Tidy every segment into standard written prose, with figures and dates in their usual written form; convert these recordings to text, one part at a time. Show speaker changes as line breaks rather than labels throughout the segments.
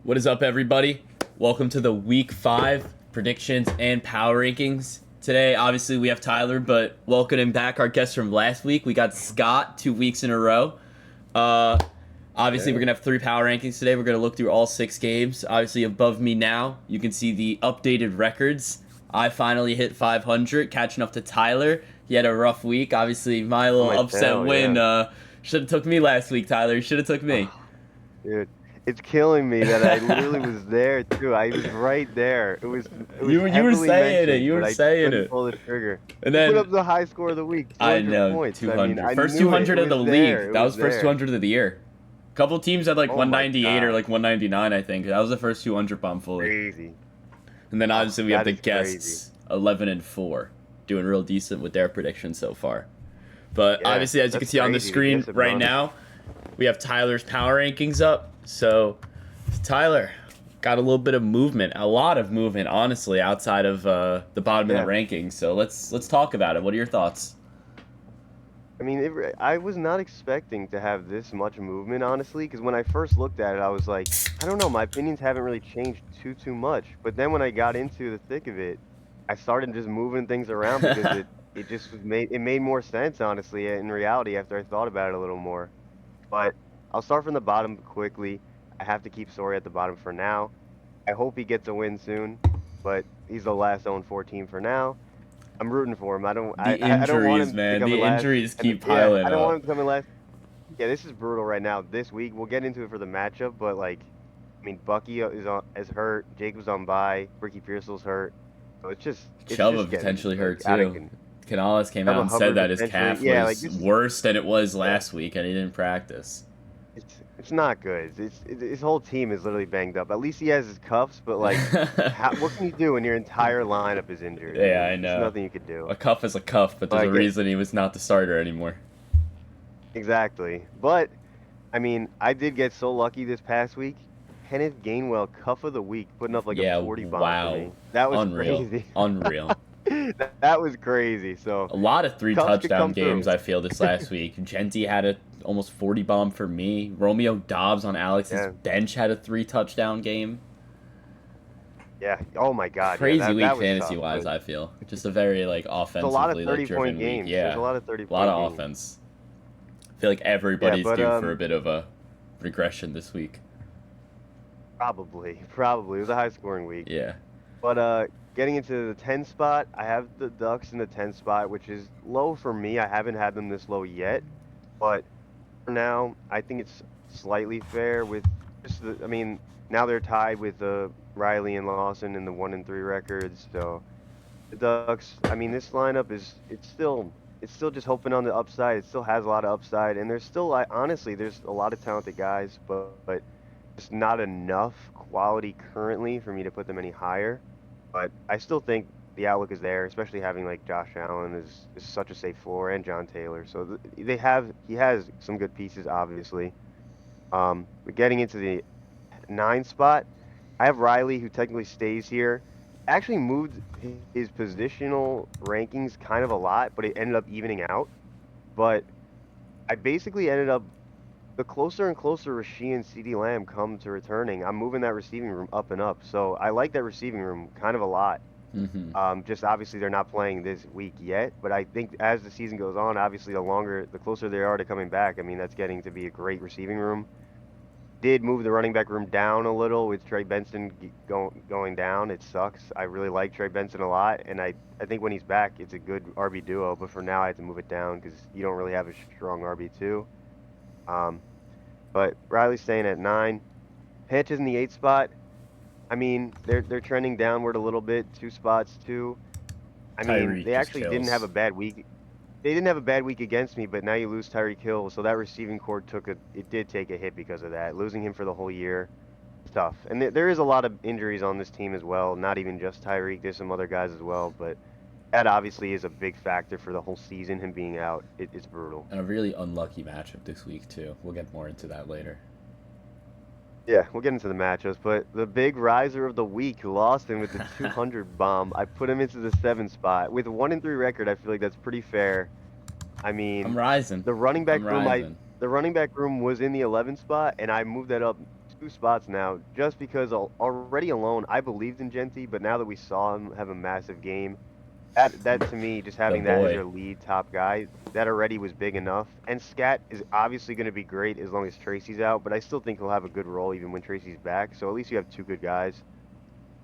What is up, everybody? Welcome to the Week 5 predictions and power rankings. Today, obviously, we have Tyler, but welcoming back our guest from last week. We got Scott 2 weeks in a row. Uh, Obviously, we're going to have 3 power rankings today. We're going to look through all 6 games. Obviously, above me now, you can see the updated records. I finally hit 500, catching up to Tyler. He had a rough week. Obviously, my little upset win should have took me last week, Tyler. You should have took me.
Dude, it's killing me that I literally was there too. I was right there. It was
You were
heavily
saying it.
mentioned,
You
but
were
I
saying
couldn't
it.
pull the trigger.
And
You put
then
up the high score of the week,
I
200
know
points. I mean,
200.
I
First
knew it.
200
It
of the
was
league.
there. It
That was
was
first
there.
200 of the year. Couple teams had like
Oh my
198 or
God.
like 199, I think. That was the first 200 bomb fully.
Crazy.
And then obviously we have
That
the
is crazy.
guests 11 and 4 doing real decent with their predictions so far. But
Yeah,
obviously, as you can
that's
see on the
crazy to
screen
guess it
right
wrong.
now, we have Tyler's power rankings up. So Tyler got a little bit of movement, a lot of movement, honestly, outside of the bottom of
Yeah.
the rankings. So let's talk about it. What are your thoughts?
I mean, I was not expecting to have this much movement, honestly, because when I first looked at it, I was like, I don't know, my opinions haven't really changed too much. But then when I got into the thick of it, I started just moving things around because it just made more sense, honestly, in reality after I thought about it a little more. But I'll start from the bottom quickly. I have to keep Sori at the bottom for now. I hope he gets a win soon, but he's the last 0-14 for now. I'm rooting for him.
The
I don't want
injuries,
him to
man.
come in
The
last.
injuries
And
keep
yeah,
piling
I don't want
up.
him to come in last. Yeah, this is brutal right now. This week, we'll get into it for the matchup, but like, I mean, Bucky is hurt. Jacob's on bye. Ricky Pearsall's hurt. So it's
Chuba
just getting
potentially hurt
like out of
too. Canales came out
Chuba
and said
Hubbard
that his
potentially.
calf
Yeah, like
was
this is
worse than it was
yeah,
last week, and he didn't practice.
it's not good. His whole team is literally banged up. At least he has his cuffs, but like, what can you do when your entire lineup is injured? I
Yeah,
mean,
I
there's
know.
nothing you could do.
A cuff is a cuff, but there's a
Like,
reason he was not the starter anymore.
exactly. But I mean, I did get so lucky this past week. Kenneth Gainwell, cuff of the week, putting up like a
Yeah,
40 bomb for
wow.
me. That was
Unreal.
crazy.
Unreal.
That was crazy. So
A lot of three
cuffs could
touchdown
come
games,
through.
I feel, this last week. Genty had a almost 40 bomb for me. Romeo Dobbs on Alex's
Yeah,
bench had a 3 touchdown game.
yeah. Oh my God. Yeah,
Crazy week
that was
fantasy
tough.
wise,
But
I feel. Just a very like
there's a lot of
offensively like
30-point
driven week.
games. There's a
Yeah.
lot of
A lot
30-point
of
games.
offense. I feel like
Yeah,
everybody's
but
due for a bit of a regression this week.
probably. It was a high scoring week.
Yeah.
But getting into the 10 spot, I have the Ducks in the 10 spot, which is low for me. I haven't had them this low yet, but for now, I think it's slightly fair with just I mean, now they're tied with Riley and Lawson in the 1-3 records. So the Ducks, I mean, this lineup it's still just hoping on the upside. It still has a lot of upside, and there's still honestly there's a lot of talented guys, but just not enough quality currently for me to put them any higher. But I still think the outlook is there, especially having like Josh Allen is such a safe floor and John Taylor. So he has some good pieces, obviously. But getting into the 9 spot, I have Riley, who technically stays here. Actually moved his positional rankings kind of a lot, but it ended up evening out. But I basically ended up the closer and closer Rasheed and CeeDee Lamb come to returning, I'm moving that receiving room up and up. So I like that receiving room kind of a lot.
Hmm.
Just obviously they're not playing this week yet, but I think as the season goes on, obviously the closer they are to coming back, I mean that's getting to be a great receiving room. Did move the running back room down a little with Trey Benson going down. It sucks. I really like Trey Benson a lot, and I think when he's back, it's a good RB duo. But for now, I have to move it down because you don't really have a strong RB2. Um, but Riley's staying at 9. Pinch is in the 8 spot. I mean, they're trending downward a little bit, 2 spots too. I mean,
Tyreek
they
just
actually didn't have a
kills.
bad week. They didn't have a bad week against me, but now you lose Tyreek Hill, so that receiving core it did take a hit because of that. Losing him for the whole year, it's tough. And there is a lot of injuries on this team as well. Not even just Tyreek. There's some other guys as well, but that obviously is a big factor for the whole season. Him being out, it's brutal.
And a really unlucky matchup this week too. We'll get more into that later.
Yeah, we'll get into the matchups, but the big riser of the week, Lawson with the 200 bomb. I put him into the 7 spot with a 1-3 record. I feel like that's pretty fair. I
I'm
mean,
rising.
the running
I'm
back room,
rising.
the running back room was in the 11 spot, and I moved that up 2 spots now, just because already alone I believed in Genty, but now that we saw him have a massive game, that to me, just
The
having that as
boy.
your lead top guy, that already was big enough. And Scat is obviously going to be great as long as Tracy's out, but I still think he'll have a good role even when Tracy's back. So at least you have 2 good guys.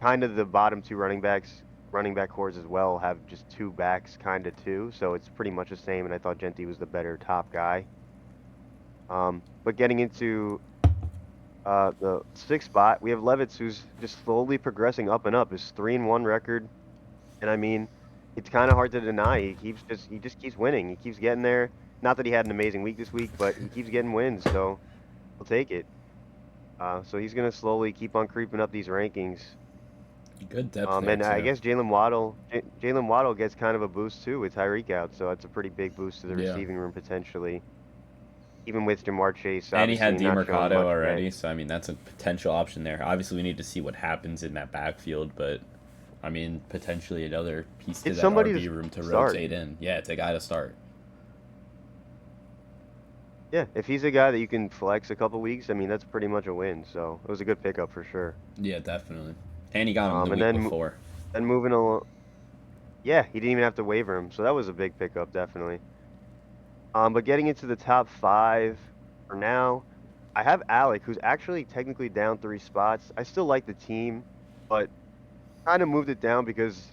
Kind of the bottom 2 running back cores as well have just 2 backs, kind of too. So it's pretty much the same. And I thought Genty was the better top guy. But getting into the 6th spot, we have Levitz, who's just slowly progressing up and up. His 3-1 record, and I mean, it's kind of hard to deny. He just keeps winning. He keeps getting there. Not that he had an amazing week this week, but he keeps getting wins, so we'll take it. So he's gonna slowly keep on creeping up these rankings.
Good depth there
And I
too.
guess Jalen Waddle gets kind of a boost too with Tyreek out, so that's a pretty big boost to the
Yeah.
receiving room potentially. Even with Jamar Chase,
And he had
obviously not showing
DeMercado
much
already,
yet.
so I mean that's a potential option there. Obviously, we need to see what happens in that backfield, but I mean potentially another piece to
It's
that
somebody
RB
to
room to
start.
rotate in. Yeah, it's a guy to start.
Yeah, if he's a guy that you can flex a couple weeks, I mean that's pretty much a win. So it was a good pickup for sure.
Yeah, definitely. And he got him the
And
week
then
before.
moving along, yeah, he didn't even have to waiver him, so that was a big pickup definitely. But getting into the top 5 for now, I have Alec, who's actually technically down 3 spots. I still like the team, but kind of moved it down because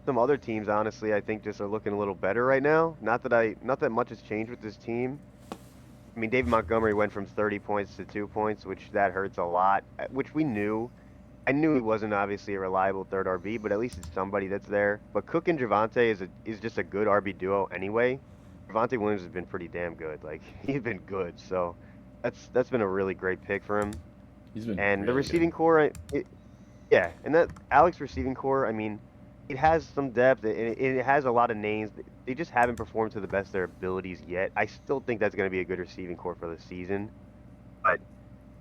some other teams, honestly, I think just are looking a little better right now. Not that much has changed with this team. I mean, David Montgomery went from 30 points to 2 points, which that hurts a lot, which we knew. I knew he wasn't obviously a reliable third RB, but at least it's somebody that's there. But Cook and Javante is just a good RB duo anyway. Javante Williams has been pretty damn good. Like he's been good, so that's been a really great pick for him.
He's been
And the
really good.
receiving core, yeah, and that Alex receiving core, I mean, it has some depth. It has a lot of names. They just haven't performed to the best of their abilities yet. I still think that's going to be a good receiving core for the season, but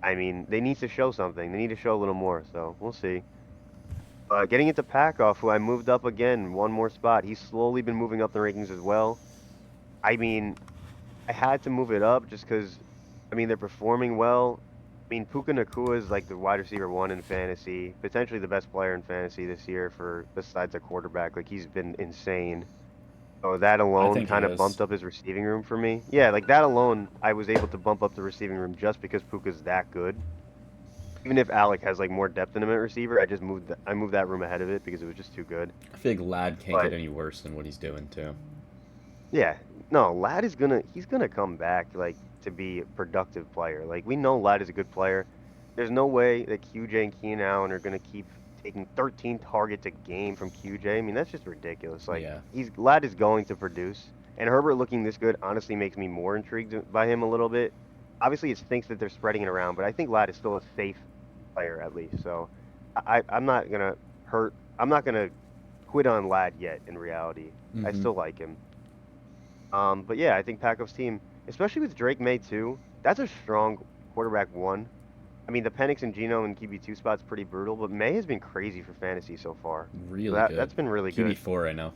I mean, they need to show something. They need to show a little more, so we'll see. Getting into Packoff, who I moved up again, 1 more spot. He's slowly been moving up the rankings as well. I mean, I had to move it up just because, I mean, they're performing well. I mean, Puka Nakua is like the wide receiver 1 in fantasy, potentially the best player in fantasy this year for besides a quarterback. Like he's been insane. So that
I
alone
think he
kind of
is.
bumped up his receiving room for me. Yeah, like that alone, I was able to bump up the receiving room just because Puka's that good. Even if Alec has like more depth in him at receiver, I moved that room ahead of it because it was just too good.
I feel like Lad can't
But
get any worse than what he's doing too.
yeah, no, Lad is he's gonna come back like to be a productive player. Like we know Lad is a good player. There's no way that QJ and Keenan Allen are gonna keep taking 13 targets a game from QJ. I mean that's just ridiculous. Like
Yeah.
Lad is going to produce, and Herbert looking this good honestly makes me more intrigued by him a little bit. Obviously, it stinks that they're spreading it around, but I think Lad is still a safe player at least. So I'm not gonna hurt. I'm not gonna quit on Lad yet. In reality, I
Mm-hmm.
still like him. But yeah, I think Packoff's team, especially with Drake May too, that's a strong quarterback 1. I mean, the Penix and Geno and QB2 spot's pretty brutal, but May has been crazy for fantasy so far. So
Really good.
that's been really good.
QB4 right now.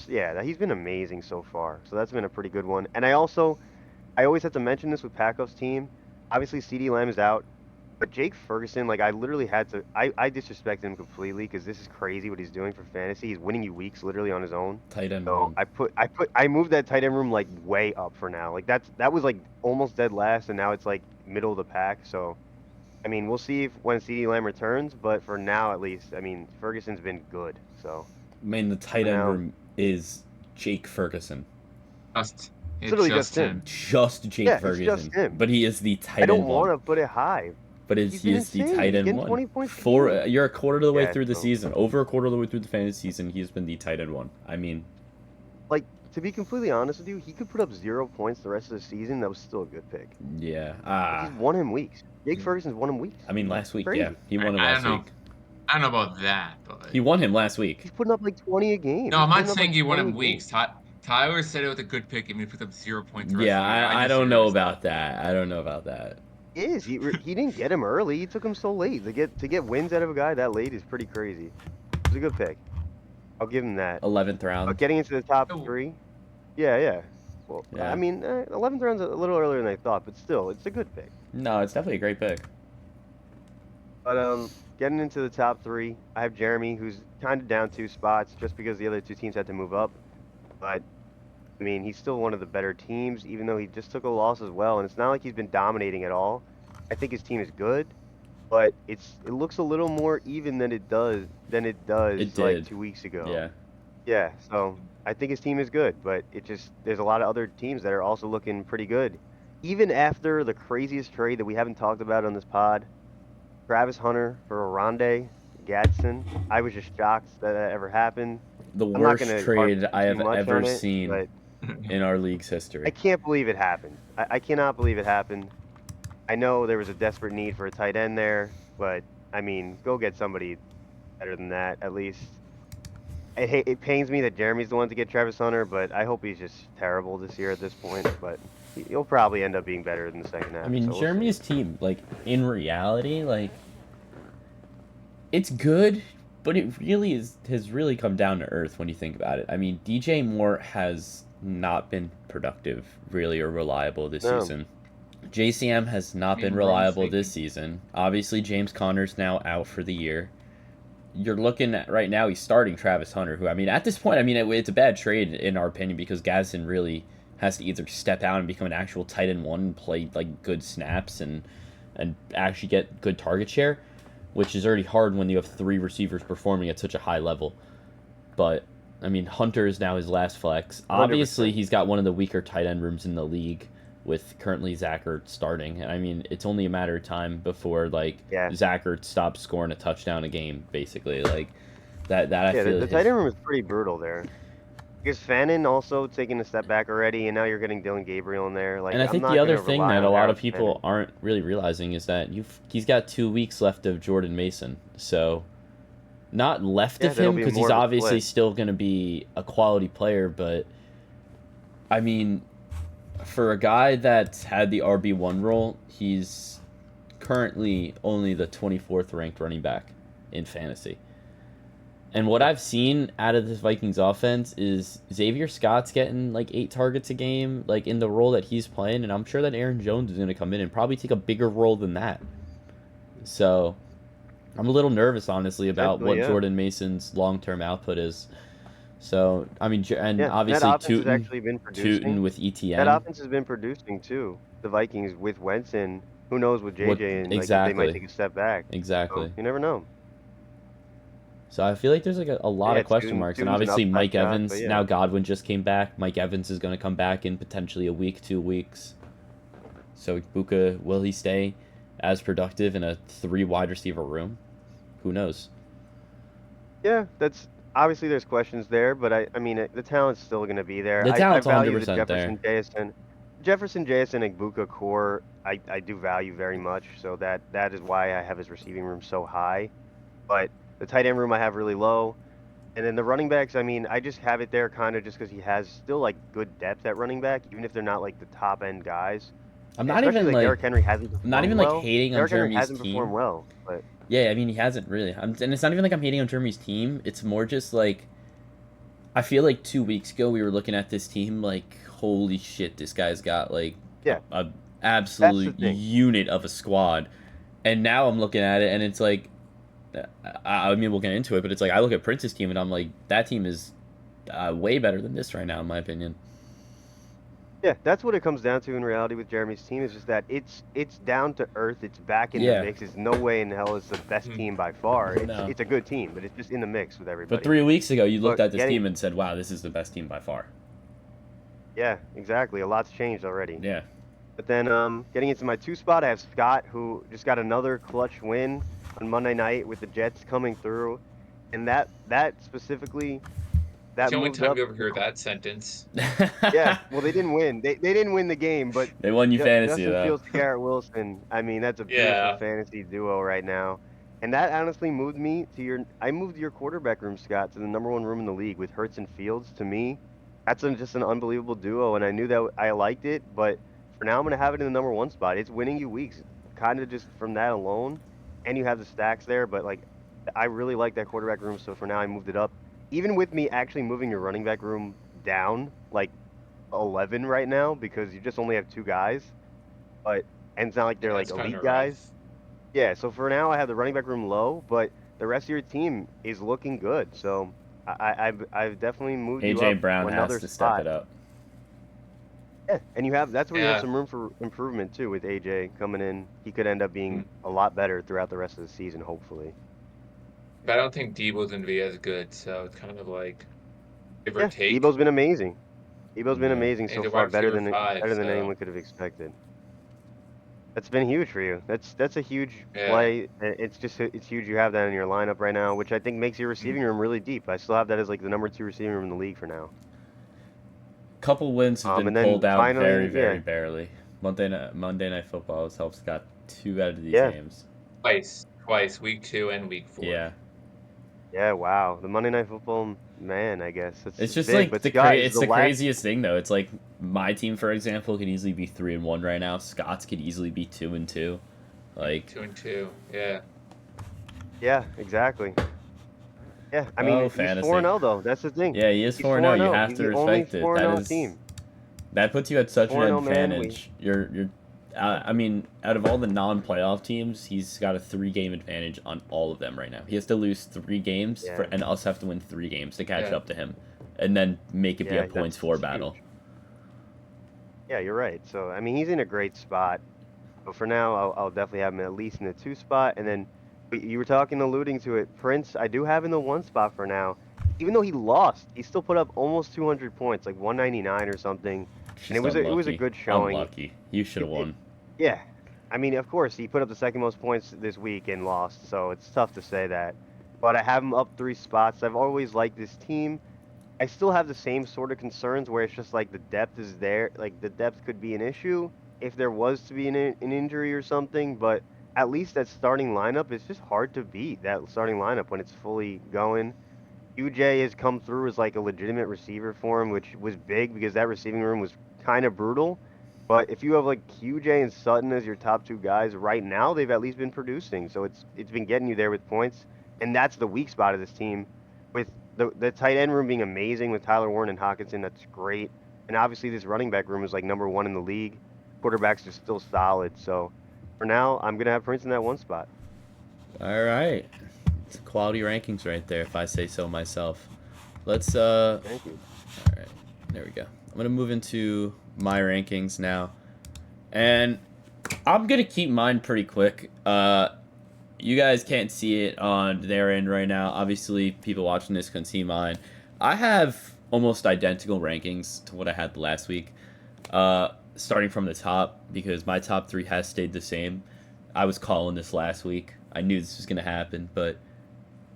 Yeah, he's been amazing so far. So that's been a pretty good one. And I always have to mention this with Packoff's team. Obviously, CeeDee Lamb is out, but Jake Ferguson, like I literally had to, I disrespect him completely because this is crazy what he's doing for fantasy. He's winning you weeks literally on his own.
Tight end
So
1.
I moved that tight end room like way up for now. Like that was like almost dead last, and now it's like middle of the pack. So, I mean, we'll see if when CeeDee Lamb returns, but for now at least, I mean, Ferguson's been good. So
I mean, the tight end
now,
room is Jake Ferguson.
Just
it's
it's
literally
just
just him.
him.
Just Jake
Yeah, it's
Ferguson.
just him.
But he is the tight
I don't
end
want
1.
to put it high.
But
He's
he
been
is the
insane.
tight
He's
end
getting
1.
20 points a game.
You're a quarter of the way
Yeah,
through the
so-
season. Over a quarter of the way through the fantasy season, he's been the tight end 1. I mean,
Like, to be completely honest with you, he could put up 0 points the rest of the season. That was still a good pick.
yeah.
He's won him weeks. Jake Ferguson's won him weeks.
I mean, last week,
Crazy.
yeah. He won him
I
last
don't know.
week.
I don't know about that, but
He won him last week.
He's putting up like 20 a game.
no,
He's
I'm not
putting up,
saying
like,
he won
20
him
a game.
weeks. Tyler said it was a good pick, and he put up 0 points. The rest
Yeah,
of the year.
I don't
disagree
know
with that.
about that. I don't know about that.
He is. He didn't get him early. He took him so late. To get wins out of a guy that late is pretty crazy. It was a good pick. I'll give him that.
11th round.
Getting into the top
Oh.
3. Yeah. Well,
Yeah.
I mean, 11th round's a little earlier than I thought, but still, it's a good pick.
No, it's definitely a great pick.
But getting into the top three, I have Jeremy, who's kind of down 2 spots just because the other two teams had to move up. But I mean, he's still one of the better teams, even though he just took a loss as well. And it's not like he's been dominating at all. I think his team is good, but it looks a little more even than it does
It
like
did.
2 weeks ago.
Yeah.
Yeah, so I think his team is good, but there's a lot of other teams that are also looking pretty good. Even after the craziest trade that we haven't talked about on this pod, Travis Hunter for Rondé Gadsden. I was just shocked that ever happened.
The
I'm not
worst
gonna
trade
harp
I
too
have
much
ever
on it,
seen
but
in our league's
I
history.
can't believe it happened. I cannot believe it happened. I know there was a desperate need for a tight end there, but I mean, go get somebody better than that at least. It pains me that Jeremy's the one to get Travis Hunter, but I hope he's just terrible this year at this point. But he'll probably end up being better in the second half.
I mean,
so we'll see.
Jeremy's team, like, in reality, like, it's good, but it really has really come down to earth when you think about it. I mean, DJ Moore has not been productive, really, or reliable this
No.
season. JCM has not
I
been
mean,
reliable
Ron
this season. Obviously, James Conner's now out for the year. You're looking at right now, he's starting Travis Hunter, who, I mean, at this point, I mean, it's a bad trade in our opinion because Gadsden really has to either step out and become an actual tight end one and play like good snaps and actually get good target share, which is already hard when you have 3 receivers performing at such a high level. But I mean, Hunter is now his last flex.
100%.
Obviously, he's got one of the weaker tight end rooms in the league with currently Zach Ertz starting. I mean, it's only a matter of time before like
Yeah.
Zach Ertz stops scoring a touchdown a game, basically. Like that I
Yeah,
feel
the tight end room is pretty brutal there. Because Fannin also taking a step back already, and now you're getting Dylan Gabriel in there. Like,
And I
I'm
think
not
the other
gonna
thing
rely
that
on
a lot
Harold
of people
Fannin.
aren't really realizing is that he's got 2 weeks left of Jordan Mason. So not left
Yeah,
of
that'll
him
be
because
more
he's
of a
obviously
split.
still going to be a quality player, but I mean, for a guy that's had the RB1 role, he's currently only the 24th ranked running back in fantasy. And what I've seen out of this Vikings offense is Xavier Scott's getting like 8 targets a game, like in the role that he's playing, and I'm sure that Aaron Jones is going to come in and probably take a bigger role than that. So I'm a little nervous, honestly, about
Potentially,
what
yeah.
Jordan Mason's long-term output is. So I mean, and
Yeah, that
obviously
offense has
Tootin
actually been producing.
with
That
ETN.
offense has been producing too. The Vikings with Wentz and who knows with
What
JJ and like if they might
exactly?
take a step back. So
Exactly.
you never know.
So I feel like there's like a lot
Yeah,
of question marks, and
Tootin's an
obviously
upside
Mike
shot,
Evans.
but yeah.
Now Godwin just came back. Mike Evans is going to come back in potentially a week, 2 weeks. So Buka, will he stay as productive in a 3 wide receiver room? Who knows?
Yeah, that's obviously there's questions there, but I mean the talent's still going to be there.
The talent's
I value the
100% there.
Jefferson, JSN, and Buka core. I do value very much, so that is why I have his receiving room so high. But the tight end room I have really low. And then the running backs, I mean, I just have it there kind of just because he has still like good depth at running back, even if they're not like the top end guys.
I'm not
Especially
even
Derrick Henry hasn't performed
I'm not even like
well.
hating on
Derrick Henry
Jeremy's
hasn't
team.
performed well, but
Yeah, I mean he hasn't really. And it's not even like I'm hating on Jeremy's team. It's more just like I feel like 2 weeks ago we were looking at this team like, holy shit, this guy's got like
yeah,
a absolute
thing.
unit of a squad. And now I'm looking at it and it's like I mean we'll get into it, but it's like I look at Prince's team and I'm like that team is way better than this right now in my opinion.
Yeah, that's what it comes down to in reality with Jeremy's team is just that it's down to earth. It's back in
Yeah.
the mix. It's no way in hell it's the best team by far.
No.
It's a good team, but it's just in the mix with everybody.
But 3 weeks ago you looked
Look,
at this team and said, wow, this is the best team by far.
Yeah, exactly. A lot's changed already.
Yeah.
But then getting into my 2 spot, I have Scott, who just got another clutch win on Monday night with the Jets coming through. And that specifically, that
It's the only
moved
time
up.
you ever hear that sentence.
Yeah, well, they didn't win. They didn't win the game, but
They won you fantasy
Justin
though.
Fields to Garrett Wilson. I mean, that's a beautiful
Yeah.
fantasy duo right now. And that honestly moved me to I moved your quarterback room, Scott, to the #1 room in the league with Hurts and Fields. To me, that's just an unbelievable duo, and I knew that I liked it, but for now I'm going to have it in the #1 spot. It's winning you weeks, kind of just from that alone, and you have the stacks there, but like I really like that quarterback room, so for now I moved it up. Even with me actually moving your running back room down, like 11 right now because you just only have 2 guys, but and it's not like they're
Yeah,
like
it's kind
elite
of
guys.
rough.
Yeah, so for now I have the running back room low, but the rest of your team is looking good. So I've definitely moved you up
AJ Brown has
another
to step
spot.
it up.
Yeah, and that's where you have
Yeah.
some room for improvement too with AJ coming in. He could end up being
Mm.
a lot better throughout the rest of the season, hopefully.
But I don't think Debo's gonna be as good, so it's kind of like give or
Yeah,
take.
Debo's been amazing. Debo's been
Yeah.
amazing
And
so
he's a
far,
wide
better
receiver
than
5, so
anyone could have expected. That's been huge for you. That's a huge
yeah.
play. It's huge you have that in your lineup right now, which I think makes your
Mm.
receiving room really deep. I still have that as like the number 2 receiving room in the league for now.
Couple wins have been
And then
pulled out very,
finally,
very
yeah,
barely. Monday Night Football has helped got 2 out of these
yeah,
games.
Twice, week 2 and week 4.
Yeah.
yeah. Wow, the Monday Night Football man. I guess
It's
it's
just
big,
like
but Scott is
it's
the
the
last.
craziest thing though. It's like my team, for example, could easily be 3-1 right now. Scott's could easily be 2-2. Like,
2 and 2. Yeah.
Yeah, exactly. Yeah, I mean
oh,
he's
fantasy.
4-0 though. That's the thing.
Yeah, he is
He's
4-0. You
4-0.
have
He's
to
the only
respect it.
4-0
That is
team.
that puts you at such an
4-0 man.
advantage. You're I mean, out of all the non-playoff teams, he's got a 3-game advantage on all of them right now. He has to lose 3 games
Yeah.
and us have to win 3 games to catch
Yeah.
up to him, and then make it be
Yeah,
a points for
that's
battle.
huge. Yeah, you're right. So I mean he's in a great spot. But for now, I'll definitely have him at least in the 2 spot, and then you were alluding to it. Prince, I do have in the 1 spot for now. Even though he lost, he still put up almost 200 points, like 199 or something, and
Just
it was a good showing.
Unlucky. You should have won.
Yeah, I mean, of course, he put up the second most points this week and lost, so it's tough to say that. But I have him up 3 spots. I've always liked this team. I still have the same sort of concerns where it's just like the depth is there. Like the depth could be an issue if there was to be an injury or something, but at least that starting lineup is just hard to beat. That starting lineup when it's fully going. UJ has come through as like a legitimate receiver for him, which was big because that receiving room was kind of brutal. But if you have like QJ and Sutton as your top 2 guys right now, they've at least been producing. So it's been getting you there with points, and that's the weak spot of this team. With the tight end room being amazing with Tyler Warren and Hawkinson, that's great. And obviously this running back room is like number 1 in the league. Quarterbacks are still solid. So for now, I'm gonna have Prince in that 1 spot.
All right. It's quality rankings right there, if I say so myself. Let's
Thank you.
all right. There we go. I'm going to move into my rankings now. And I'm going to keep mine pretty quick. You guys can't see it on their end right now. Obviously, people watching this can see mine. I have almost identical rankings to what I had last week. Starting from the top, because my top 3 has stayed the same. I was calling this last week. I knew this was going to happen, but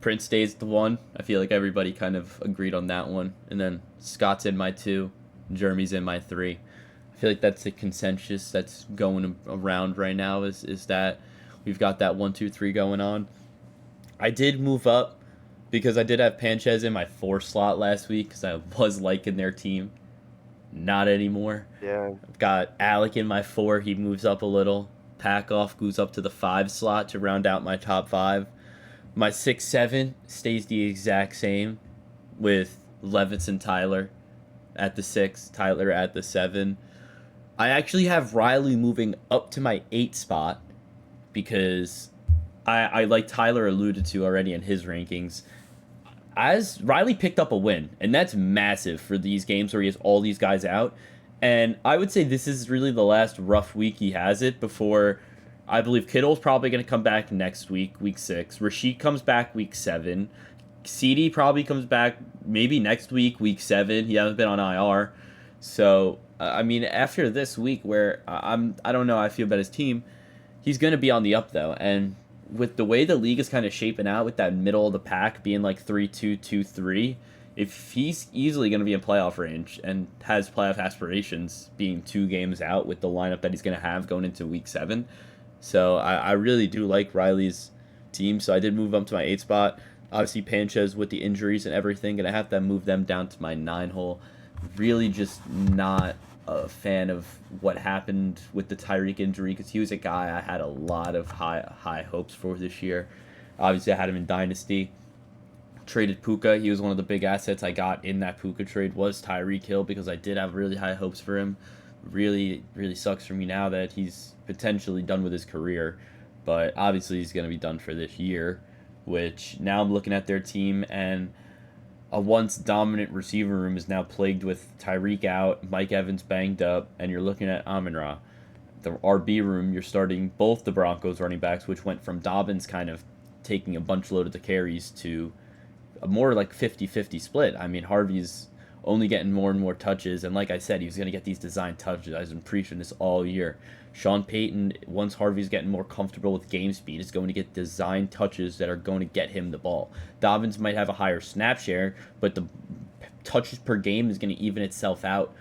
Prince stays the 1. I feel like everybody kind of agreed on that one. And then Scott's in my 2. Jeremy's in my 3. I feel like that's the consensus that's going around right now is that we've got that 1, 2, 3 going on. I did move up because I did have Panchez in my 4 slot last week because I was liking their team. Not anymore.
Yeah.
I've got Alec in my 4. He moves up a little. Packoff goes up to the 5 slot to round out my top 5. My 6, 7 stays the exact same with Levis and Tyler at the 6, Tyler at the 7. I actually have Riley moving up to my 8 spot because I like Tyler alluded to already in his rankings. As Riley picked up a win, and that's massive for these games where he has all these guys out. And I would say this is really the last rough week he has it before I believe Kittle's probably going to come back next week, week 6. Rashid comes back week 7. CD probably comes back maybe next week, week 7. He hasn't been on IR. So, I mean, after this week where I don't know how I feel about his team, he's going to be on the up, though. And with the way the league is kind of shaping out with that middle of the pack being like 3-2, 2-3, if he's easily going to be in playoff range and has playoff aspirations being 2 games out with the lineup that he's going to have going into week 7. So I really do like Riley's team. So I did move up to my 8 spot. Obviously, Panchez with the injuries and everything, going to have to move them down to my 9 hole. Really just not a fan of what happened with the Tyreek injury because he was a guy I had a lot of high hopes for this year. Obviously, I had him in Dynasty. traded Puka. He was one of the big assets I got in that Puka trade was Tyreek Hill because I did have really high hopes for him. Really, really sucks for me now that he's potentially done with his career, but obviously he's going to be done for this year, which now I'm looking at their team and a once dominant receiver room is now plagued with Tyreek out, Mike Evans banged up, and you're looking at Amon-Ra. The RB room, you're starting both the Broncos running backs, which went from Dobbins kind of taking a bunch load of the carries to a more like 50-50 split. I mean, Harvey's only getting more and more touches, and like I said, he was going to get these design touches. I've been preaching this all year. Sean Payton, once Harvey's getting more comfortable with game speed, is going to get design touches that are going to get him the ball. Dobbins might have a higher snap share, but the touches per game is going to even itself out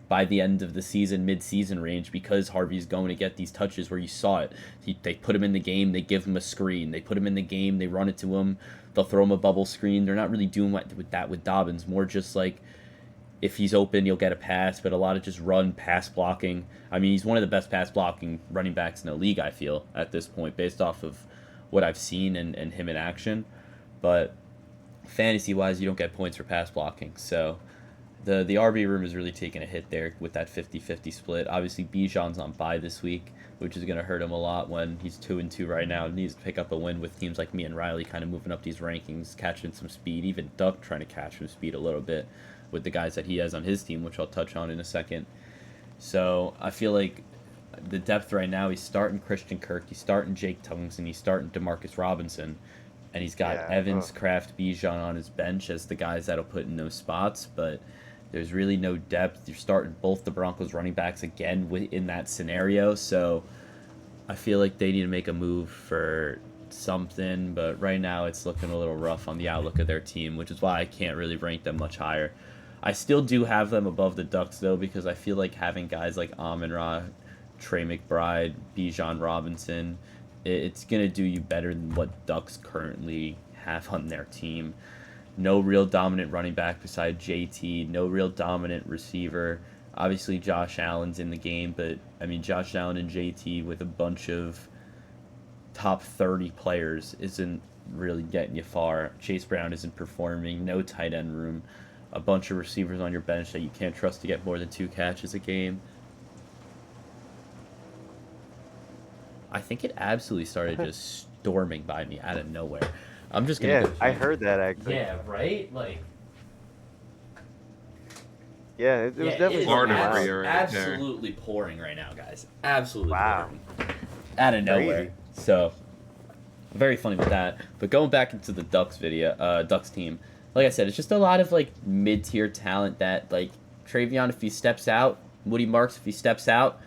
by the end of the season, mid-season range, because Harvey's going to get these touches where you saw it. They put him in the game, they give him a screen. They put him in the game, they run it to him, they'll throw him a bubble screen. They're not really doing with that with Dobbins, more just like if he's open, you'll get a pass, but a lot of just run pass blocking. I mean, he's one of the best pass blocking running backs in the league, I feel, at this point, based off of what I've seen and him in action. But fantasy-wise, you don't get points for pass blocking. So the RB room is really taking a hit there with that 50-50 split. Obviously, Bijan's on bye this week, which is going to hurt him a lot when he's 2-2 right now. He needs to pick up a win with teams like me and Riley kind of moving up these rankings, catching some speed. Even Duck trying to catch some speed a little bit with the guys that he has on his team, which I'll touch on in a second. So I feel like the depth right now, he's starting Christian Kirk, he's starting Jake Tungsten, he's starting Demarcus Robinson, and he's got Evans, Kraft, Bijan on his bench as the guys that'll put in those spots, but there's really no depth. You're starting both the Broncos running backs again in that scenario, so I feel like they need to make a move for something, but right now it's looking a little rough on the outlook of their team, which is why I can't really rank them much higher. I still do have them above the Ducks, though, because I feel like having guys like Amon-Ra, Trey McBride, Bijan Robinson, it's going to do you better than what Ducks currently have on their team. No real dominant running back beside JT, no real dominant receiver. Obviously, Josh Allen's in the game, but, I mean, Josh Allen and JT with a bunch of top 30 players isn't really getting you far. Chase Brown isn't performing, no tight end room. A bunch of receivers on your bench that you can't trust to get more than 2 catches a game. I think it absolutely started just storming by me out of nowhere. I'm just gonna.
Yeah,
go
I heard that actually.
Yeah, right. Like.
Yeah, it was definitely
Harder
loud.
for you right there.
Absolutely pouring right now, guys. Absolutely
Wow.
pouring. Out of nowhere.
Crazy.
So, very funny with that. But going back into the Ducks video, Ducks team. Like I said, it's just a lot of like mid-tier talent that like Travion, if he steps out, Woody Marks, if he steps out,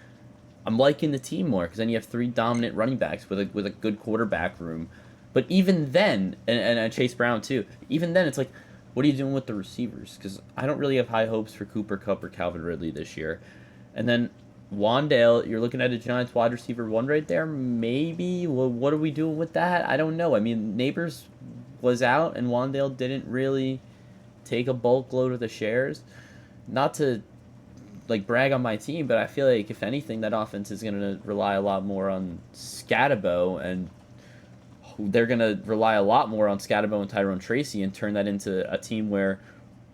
I'm liking the team more because then you have 3 dominant running backs with a good quarterback room. But even then, and Chase Brown too, even then it's like, what are you doing with the receivers? Because I don't really have high hopes for Cooper Kupp or Calvin Ridley this year. And then Wandale, you're looking at a Giants wide receiver 1 right there, maybe? Well, what are we doing with that? I don't know. I mean, Neighbors was out and Wandale didn't really take a bulk load of the shares. Not to like brag on my team, but I feel like if anything, that offense is going to rely a lot more on Scatabo, and they're going to rely a lot more on Scatabo and Tyrone Tracy and turn that into a team where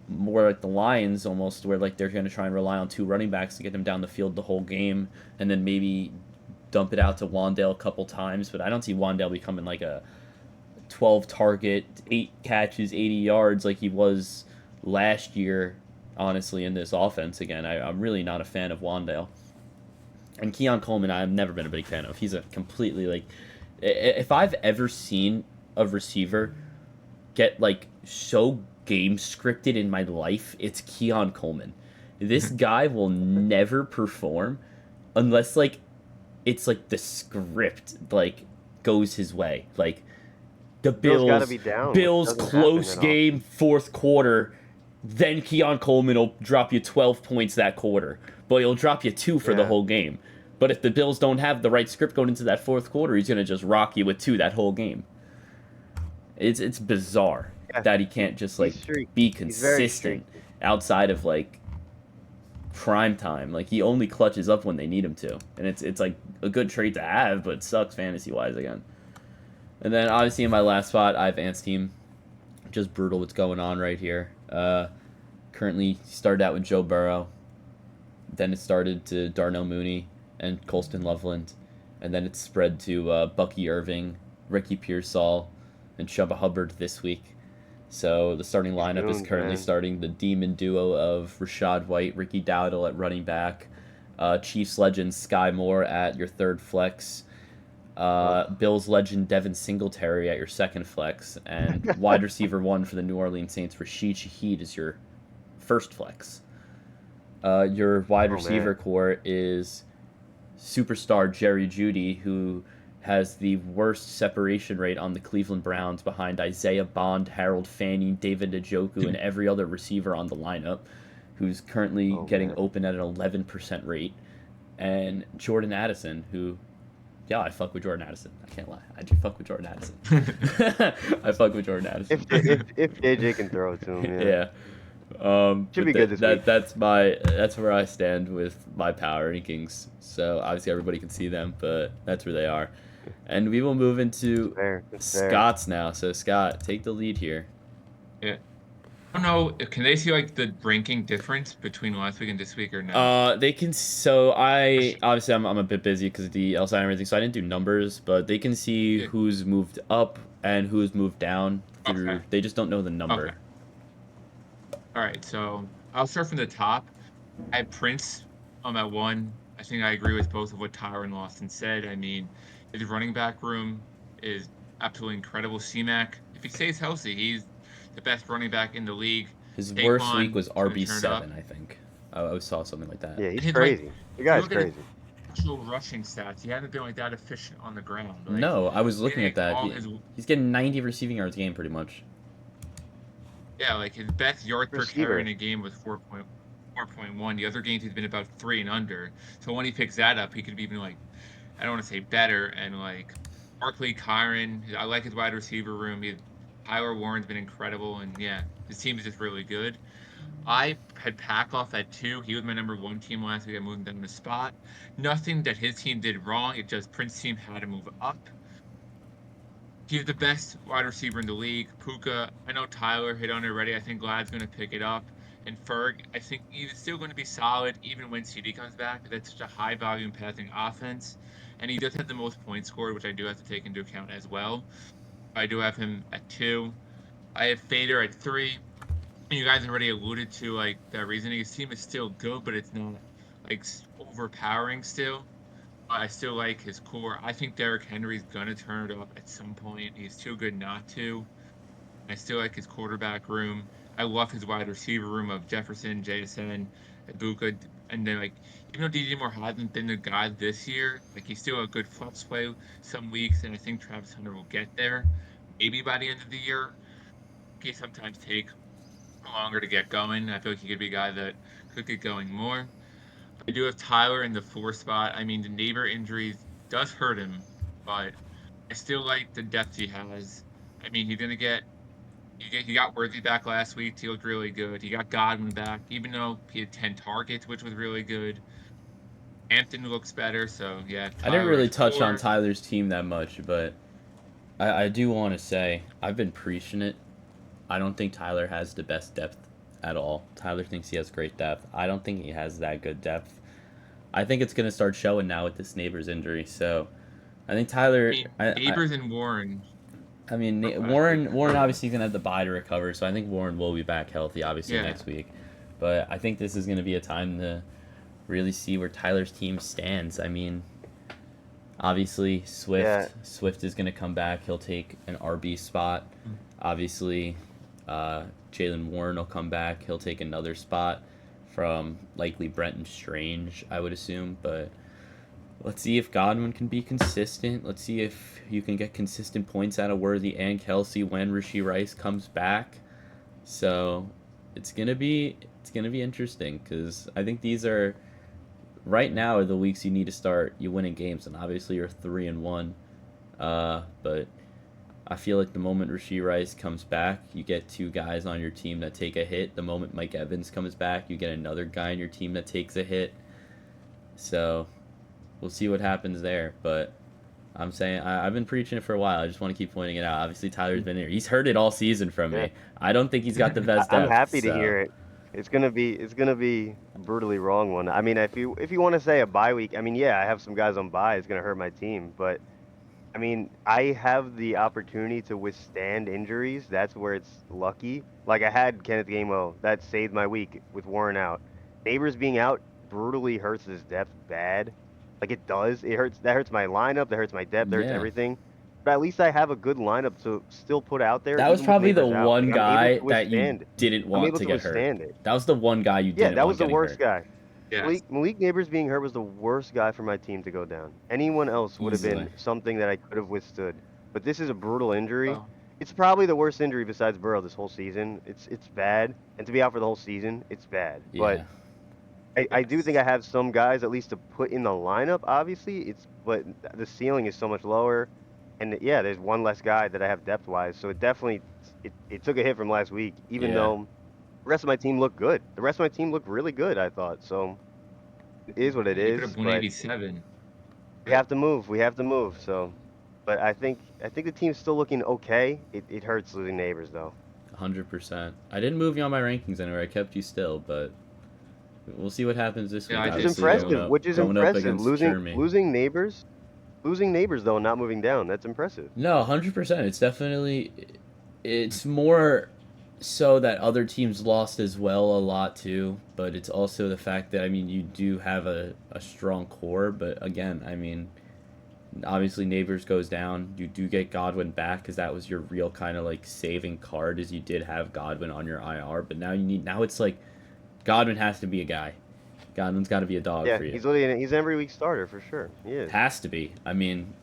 more like the Lions almost, where like they're going to try and rely on 2 running backs to get them down the field the whole game and then maybe dump it out to Wandale a couple times. But I don't see Wandale becoming like a 12 target, 8 catches, 80 yards like he was last year, honestly, in this offense again. I'm really not a fan of Wandale. And Keon Coleman, I've never been a big fan of. He's a completely, like, if I've ever seen a receiver get, like, so game scripted in my life, it's Keon Coleman. This guy will never perform unless, like, it's, like, the script, like, goes his way. Like, the
gotta be down,
Bills
which doesn't
close
happen at all.
game, 4th quarter, then Keon Coleman will drop you 12 points that quarter, but he'll drop you 2 for the
Yeah.
whole game. But if the Bills don't have the right script going into that 4th quarter, he's going to just rock you with 2 that whole game. It's bizarre that he can't just like
He's streaky.
be
He's very
consistent
streaky.
outside of like prime time. Like he only clutches up when they need him to, and it's like a good trade to have, but it sucks fantasy wise again. And then obviously in my last spot, I have Ant's team. Just brutal what's going on right here. Currently started out with Joe Burrow. Then it started to Darnell Mooney and Colston Loveland. And then it spread to Bucky Irving, Ricky Pearsall, and Chuba Hubbard this week. So the starting lineup is currently starting the demon duo of Rashad White, Ricky Dowdle at running back, Chiefs legend Sky Moore at your third flex, Bills legend Devin Singletary at your second flex, and wide receiver 1 for the New Orleans Saints, Rashid Shaheed, is your first flex. Your wide receiver core is superstar Jerry Jeudy, who has the worst separation rate on the Cleveland Browns behind Isaiah Bond, Harold Fanning, David Njoku, and every other receiver on the lineup, who's currently getting open at an 11% rate. And Jordan Addison, who, yeah, I fuck with Jordan Addison. I can't lie. I do fuck with Jordan Addison. I fuck with Jordan Addison.
If JJ can throw it to him,
yeah.
Should be good this week.
That's where I stand with my power rankings. So obviously everybody can see them, but that's where they are. And we will move into Scott's now. So Scott, take the lead here.
Yeah. I don't know. Can they see like the ranking difference between last week and this week or no?
They can. So obviously I'm a bit busy because of the LSI and everything, so I didn't do numbers, but they can see who's moved up and who's moved down. They just don't know the number.
Okay. All right, so I'll start from the top. I have Prince at 1. I think I agree with both of what Tyler and Lawson said. I mean, his running back room is absolutely incredible. C-Mac, if he stays healthy, he's the best running back in the league.
His worst week was RB7, I think. I saw something like that.
Yeah, he's crazy. The guy's crazy.
Actual rushing stats, he hasn't been like that efficient on the ground. Like,
no, I was looking at that. He's getting 90 receiving yards a game, pretty much.
Yeah, like his best yards per carry in a game was 4.1. The other games he's been about 3 and under. So when he picks that up, he could be even like, I don't want to say better, and like Barkley, Kyron. I like his wide receiver room. Tyler Warren's been incredible, and yeah, his team is just really good. I had Packoff at 2. He was my number 1 team last week. I moved him down the spot. Nothing that his team did wrong. It just Prince's team had to move up. He's the best wide receiver in the league. Puka, I know Tyler hit on it already. I think Glad's going to pick it up. And Ferg, I think he's still going to be solid even when CD comes back. That's such a high-volume passing offense. And he does have the most points scored, which I do have to take into account as well. I do have him at 2. I have Fader at 3. You guys already alluded to like that reasoning. His team is still good, but it's not like overpowering still. I still like his core. I think Derrick Henry's gonna turn it up at some point. He's too good not to. I still like his quarterback room. I love his wide receiver room of Jefferson, JSN, Ibuka, and then like even though DJ Moore hasn't been the guy this year, like he's still a good flex play some weeks, and I think Travis Hunter will get there. Maybe by the end of the year. He sometimes take longer to get going. I feel like he could be a guy that could get going more. I do have Tyler in the 4 spot. I mean, the neighbor injuries does hurt him, but I still like the depth he has. I mean, he's gonna get. He got Worthy back last week. He looked really good. He got Godwin back, even though he had 10 targets, which was really good. Hampton looks better, so yeah.
I didn't really touch on Tyler's team that much, but I do want to say I've been preaching it. I don't think Tyler has the best depth at all. Tyler thinks he has great depth. I don't think he has that good depth. I think it's going to start showing now with this Neighbors injury. So I think Tyler...
Neighbors and Warren.
I mean, Warren obviously is going to have the bye to recover, so I think Warren will be back healthy, obviously, next week. But I think this is going to be a time to really see where Tyler's team stands. I mean, obviously, Swift is going to come back. He'll take an RB spot. Obviously, Jalen Warren will come back. He'll take another spot from likely Brenton Strange, I would assume. But let's see if Godwin can be consistent. Let's see if you can get consistent points out of Worthy and Kelsey when Rashee Rice comes back. So it's gonna be interesting because I think these are right now are the weeks you need to start you winning games, and obviously you're 3-1. But I feel like the moment Rashee Rice comes back, you get 2 guys on your team that take a hit. The moment Mike Evans comes back, you get another guy on your team that takes a hit. So we'll see what happens there. But I'm saying I've been preaching it for a while. I just want to keep pointing it out. Obviously, Tyler's been here. He's heard it all season from
Yeah.
me. I don't think he's got the best
I'm
depth.
happy to
so.
hear it. It's gonna be a brutally wrong one. I mean, if you want to say a bye week, I mean, yeah, I have some guys on bye. It's gonna hurt my team, but I mean, I have the opportunity to withstand injuries. That's where it's lucky. Like I had Kenneth Gainwell, that saved my week with Warren out. Neighbors being out brutally hurts his depth bad. Like it does. It hurts. That hurts my lineup. That hurts my depth. That hurts
Yeah.
everything. But at least I have a good lineup to still put out there.
That was
even with
probably the
Neighbors out.
one
Like, I'm
guy
able to
that you
withstand it.
didn't
I'm
want
able
to
to
get hurt.
withstand it.
That was the one guy you
Yeah,
didn't
that
want
was the
getting
worst
hurt.
guy.
Yes.
Malik Neighbors being hurt was the worst guy for my team to go down. Anyone else would have been
Easily.
something that I could have withstood. But this is a brutal injury.
Oh.
It's probably the worst injury besides Burrow this whole season. It's bad, and to be out for the whole season, it's bad.
Yeah.
But I do think I have some guys at least to put in the lineup. Obviously, but the ceiling is so much lower, and yeah, there's one less guy that I have depth wise. So it definitely it took a hit from last week, even
Yeah.
though the rest of my team looked good. The rest of my team looked really good, I thought. So it is what it
You
is.
put up
But
187.
we have to move. We have to move. So, but I think the team's still looking okay. It hurts losing Neighbors though.
100%. I didn't move you on my rankings anywhere. I kept you still, but we'll see what happens this
Yeah,
week.
I
Which is
Obviously,
impressive. Which is
going up
impressive.
against
Losing
Jeremy.
losing Neighbors though, and not moving down. That's impressive.
No, 100%. It's definitely. It's more so that other teams lost as well a lot too, but it's also the fact that, I mean, you do have a strong core, but again, I mean, obviously Neighbors goes down. You do get Godwin back because that was your real kind of like saving card, is you did have Godwin on your IR, but now it's like Godwin has to be a guy. Godwin's got to be a dog
Yeah,
for you.
he's an every week starter for sure. He is.
Has to be. I mean,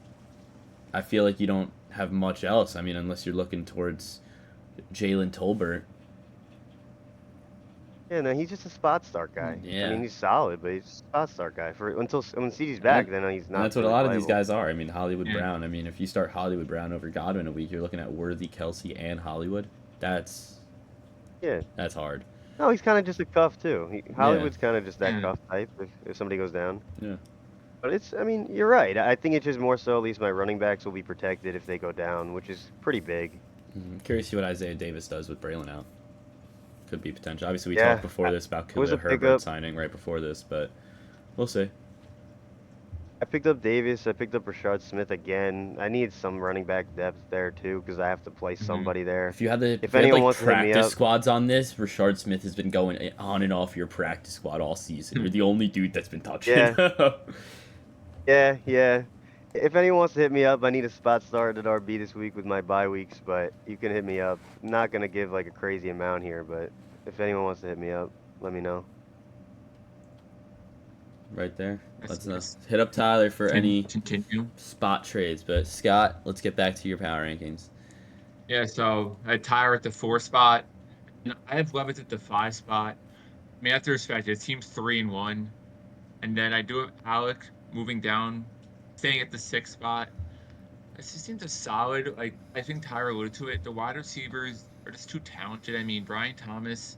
I feel like you don't have much else. I mean, unless you're looking towards Jalen Tolbert.
Yeah, no, he's just a spot start guy.
Yeah.
I mean, he's solid, but he's a spot start guy until when CD's back. Then he's not.
And that's what a
really
lot of these
playable.
guys are. I mean, Hollywood
Yeah.
Brown. I mean, if you start Hollywood Brown over Godwin a week, you're looking at Worthy, Kelsey, and Hollywood. That's
Yeah.
hard.
No, he's kind of just a cuff too. Hollywood's kind of just that
Yeah.
cuff type if somebody goes down.
Yeah.
But I mean, you're right. I think it's just more so at least my running backs will be protected if they go down, which is pretty big.
Curious to see what Isaiah Davis does with Braylon out. Could be potential. Obviously, we
Yeah,
talked before this about
was a
Khalil Herbert
pickup.
signing right before this, but we'll see.
I picked up Davis. I picked up Rashard Smith again. I need some running back depth there too because I have to play somebody there.
If you had
If anyone wants to hit me
practice
up-
squads on this, Rashard Smith has been going on and off your practice squad all season. You're the only dude that's been touching.
Yeah. If anyone wants to hit me up, I need a spot start at RB this week with my bye weeks, but you can hit me up. I'm not gonna give like a crazy amount here, but if anyone wants to hit me up, let me know.
Right there.
That's
Let's hit up Tyler for any
Continue.
spot trades. But Scott, let's get back to your power rankings.
Yeah, so I had Tyler at the 4 spot. And I have Levitt at the 5 spot. I mean, after respect, the team's 3-1. And then I do have Alec moving down, staying at the 6 spot. It just seems a solid, like, I think Tyler alluded to it. The wide receivers are just too talented. I mean, Brian Thomas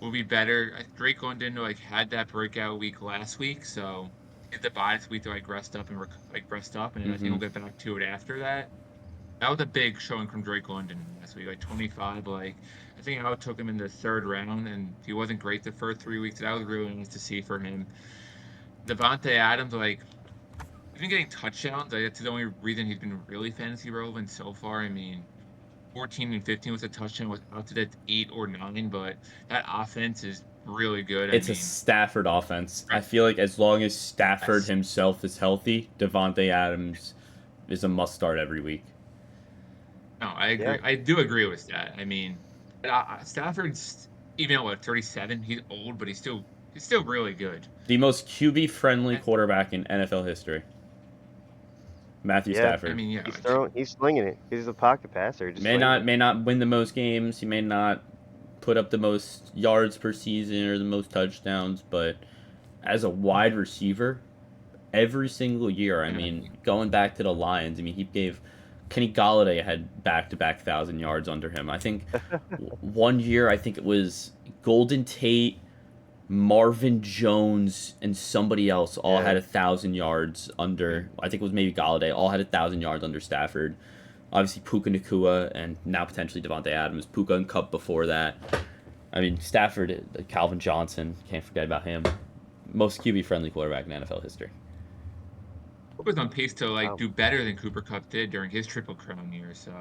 will be better. Drake London, like, had that breakout week last week, so get the bye this week to, like, rest up, and then I think we'll get back to it after that. That was a big showing from Drake London last week, like 25. Like, I think I took him in the 3rd round, and he wasn't great the first 3 weeks. That was really nice to see for him. Devontae Adams, like, he's been getting touchdowns. Like, that's the only reason he's been really fantasy relevant so far. I mean, 14 and 15 was a touchdown. Without it, 8 or 9, but that offense is really good.
It's a Stafford offense. I feel like as long as Stafford
Yes.
himself is healthy, Devontae Adams is a must start every week.
No, I agree.
Yeah.
I do agree with that. I mean, Stafford's even at 37. He's old, but he's still really good.
The most QB friendly quarterback in NFL history. Matthew
Yeah,
Stafford.
I mean, yeah,
He's slinging it. He's a pocket passer. Just
may not win the most games. He may not put up the most yards per season or the most touchdowns, but as a wide receiver, every single year, I mean, going back to the Lions, I mean, he gave Kenny Galladay had back-to-back 1,000 yards under him. I think one year, I think it was Golden Tate, Marvin Jones and somebody else all
Yeah.
had 1,000 yards under. I think it was maybe Galladay. All had 1,000 yards under Stafford. Obviously Puka Nacua and now potentially Devontae Adams. Puka and Cup before that. I mean Stafford, Calvin Johnson. Can't forget about him. Most QB friendly quarterback in NFL history.
Was on pace to
Wow.
do better than Cooper Kupp did during his Triple Crown year. So,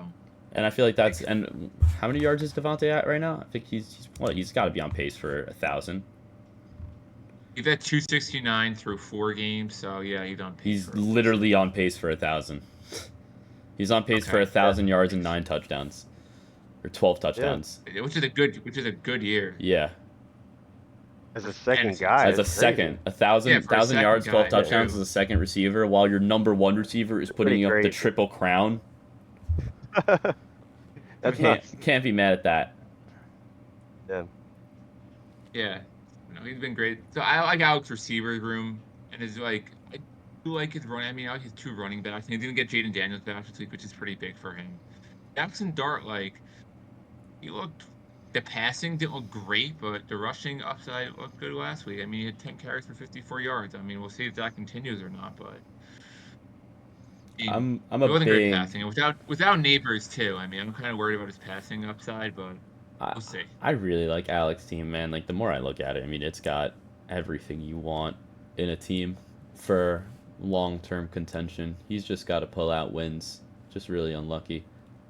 And I feel like that's and how many yards is Devontae at right now? I think he's got to be on pace for 1,000.
he's at 269 through 4 games. So yeah, he's on pace.
He's
for
literally on pace for 1,000. He's on pace for
Okay.
1,000 yards and 9 touchdowns, or 12 touchdowns.
which is a good year.
Yeah,
As a second
Fantasy.
guy.
as a
it's crazy.
second, 1,000
Yeah, for a
1,000
second
yards, 12
guy,
touchdowns
too.
as a second receiver, while your number one receiver is putting
pretty
up the
great.
triple crown.
That's nuts.
Can't be mad at that.
Yeah, he's been great. So I like Alex's receiver room, and his I do like his running. I mean, I like his 2 running backs. And he didn't get Jaden Daniels back this week, which is pretty big for him. Jackson Dart, he looked. The passing didn't look great, but the rushing upside looked good last week. I mean, he had 10 carries for 54 yards. I mean, we'll see if that continues or not, but.
I'm
It
a
wasn't great
big.
passing, and without Neighbors too. I mean, I'm kind of worried about his passing upside, but we'll see.
I really like Alex's team, man. Like the more I look at it, I mean, it's got everything you want in a team for long-term contention. He's just got to pull out wins. Just really unlucky.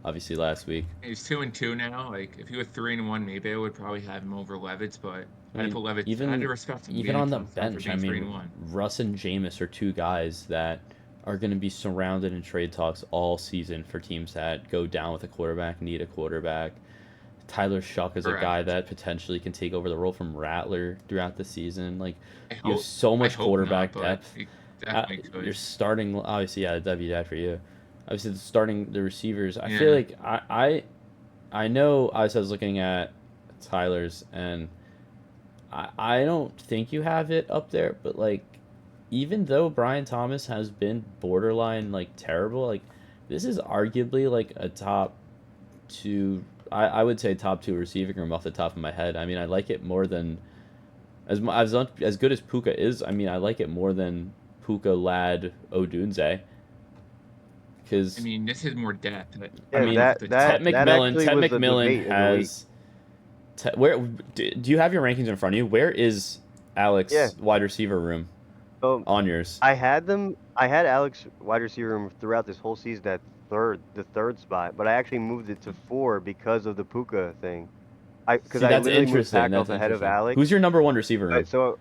Obviously, last week.
He's 2-2 now. If he was 3-1, maybe I would probably have him over Levitz, but
I mean,
put Levitz.
even-
I had to respect him.
Even on the
for
bench, I
being
mean,
3-1.
Russ and Jameis are 2 guys that are going to be surrounded in trade talks all season for teams that go down with a quarterback, need a quarterback. Tyler Shuck is a guy
Correct.
that potentially can take over the role from Rattler throughout the season. Like,
I
you have
hope-
so
I
much
hope
quarterback
not, but
depth.
he definitely could.
You're starting, obviously, yeah, that'd be that for you. Obviously, starting the receivers. I
Yeah.
feel like I know I was looking at Tyler's, and I don't think you have it up there, but like, even though Brian Thomas has been borderline like terrible, like this is arguably like a top 2. I would say top 2 receiving room off the top of my head. I mean, I like it more than as good as Puka is. I mean, I like it more than Puka, Lad, Odunze. Because
I mean, this is more depth. But,
Yeah,
I mean,
that
Ted
actually
McMillan
was the debate
McMillan
of the
has. Where do you have your rankings in front of you? Where is Alex
Yeah.
wide receiver room
So
on yours?
I had Alex wide receiver room throughout this whole season at the third spot, but I actually moved it to 4 because of the Puka thing. Because
See,
I
that's
literally moved
interesting.
Packhoff
That's
ahead of
interesting.
Alex.
Who's your number 1 receiver room?
So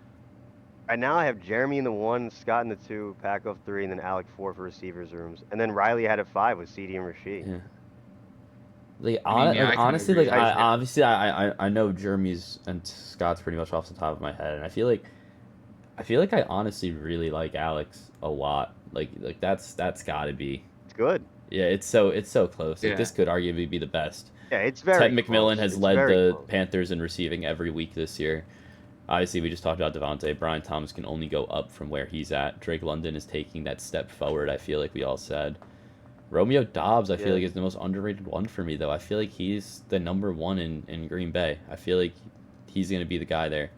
right now I have Jeremy in the 1, Scott in the 2, Packhoff 3, and then Alex 4 for receivers rooms, and then Riley had a 5 with CD and Rasheed.
Yeah. Like,
I mean, yeah, I can
honestly,
agree.
like obviously, I know Jeremy's and Scott's pretty much off the top of my head, and I feel like I honestly really like Alex a lot. Like that's got to be.
It's good.
Yeah, it's so close. Like
Yeah.
this could arguably be the best.
Yeah, it's very.
Ted McMillan
close.
has
It's
led
very
the
close.
Panthers in receiving every week this year. Obviously, we just talked about Devontae. Brian Thomas can only go up from where he's at. Drake London is taking that step forward, I feel like we all said. Romeo Dobbs, I feel
Yeah.
like, is the most underrated one for me, though. I feel like he's the number 1 in Green Bay. I feel like he's going to be the guy there.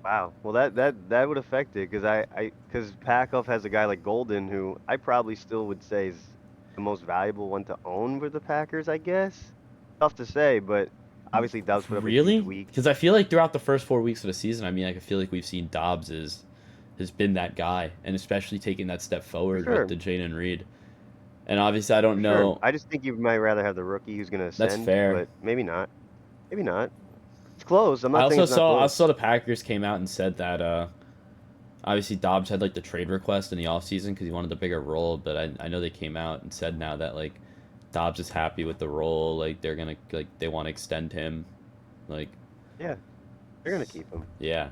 Wow. Well, that would affect it because Packhoff has a guy like Golden who I probably still would say is the most valuable one to own with the Packers. I guess tough to say, but obviously Dobbs put up a
Really?
huge week.
Because I feel like throughout the first 4 weeks of the season, I mean, I feel like we've seen Dobbs has been that guy, and especially taking that step forward
Sure.
with the Jaden Reed. And obviously, I don't know.
Sure. I just think you might rather have the rookie who's going to ascend.
That's fair.
But maybe not. Maybe not. It's close. I'm not
I
saying
also
it's not
saw
close.
the Packers came out and said that obviously Dobbs had like the trade request in the offseason because he wanted the bigger role, but I know they came out and said now that like Dobbs is happy with the role, like they're gonna they want to extend him, like
Yeah, they're going to keep him.
yeah.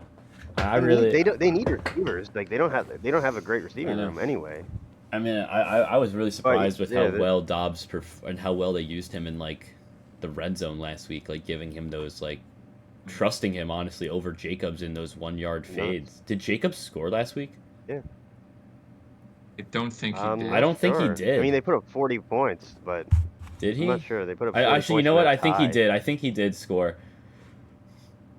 I
And
really
they need receivers. Like they don't have a great receiving
know.
room anyway.
I mean I was really surprised with how
yeah,
well Dobbs and how well they used him in like the red zone last week, like giving him those like trusting him honestly over Jacobs in those 1-yard fades. Did Jacobs score last week?
I don't think he did.
I don't think he
Sure.
did.
I mean, they put up 40 points, but
Did he?
I'm not sure. They put up.
I
40
actually, you
points
know
in
what?
that
I think he
tie.
did. I think he did score.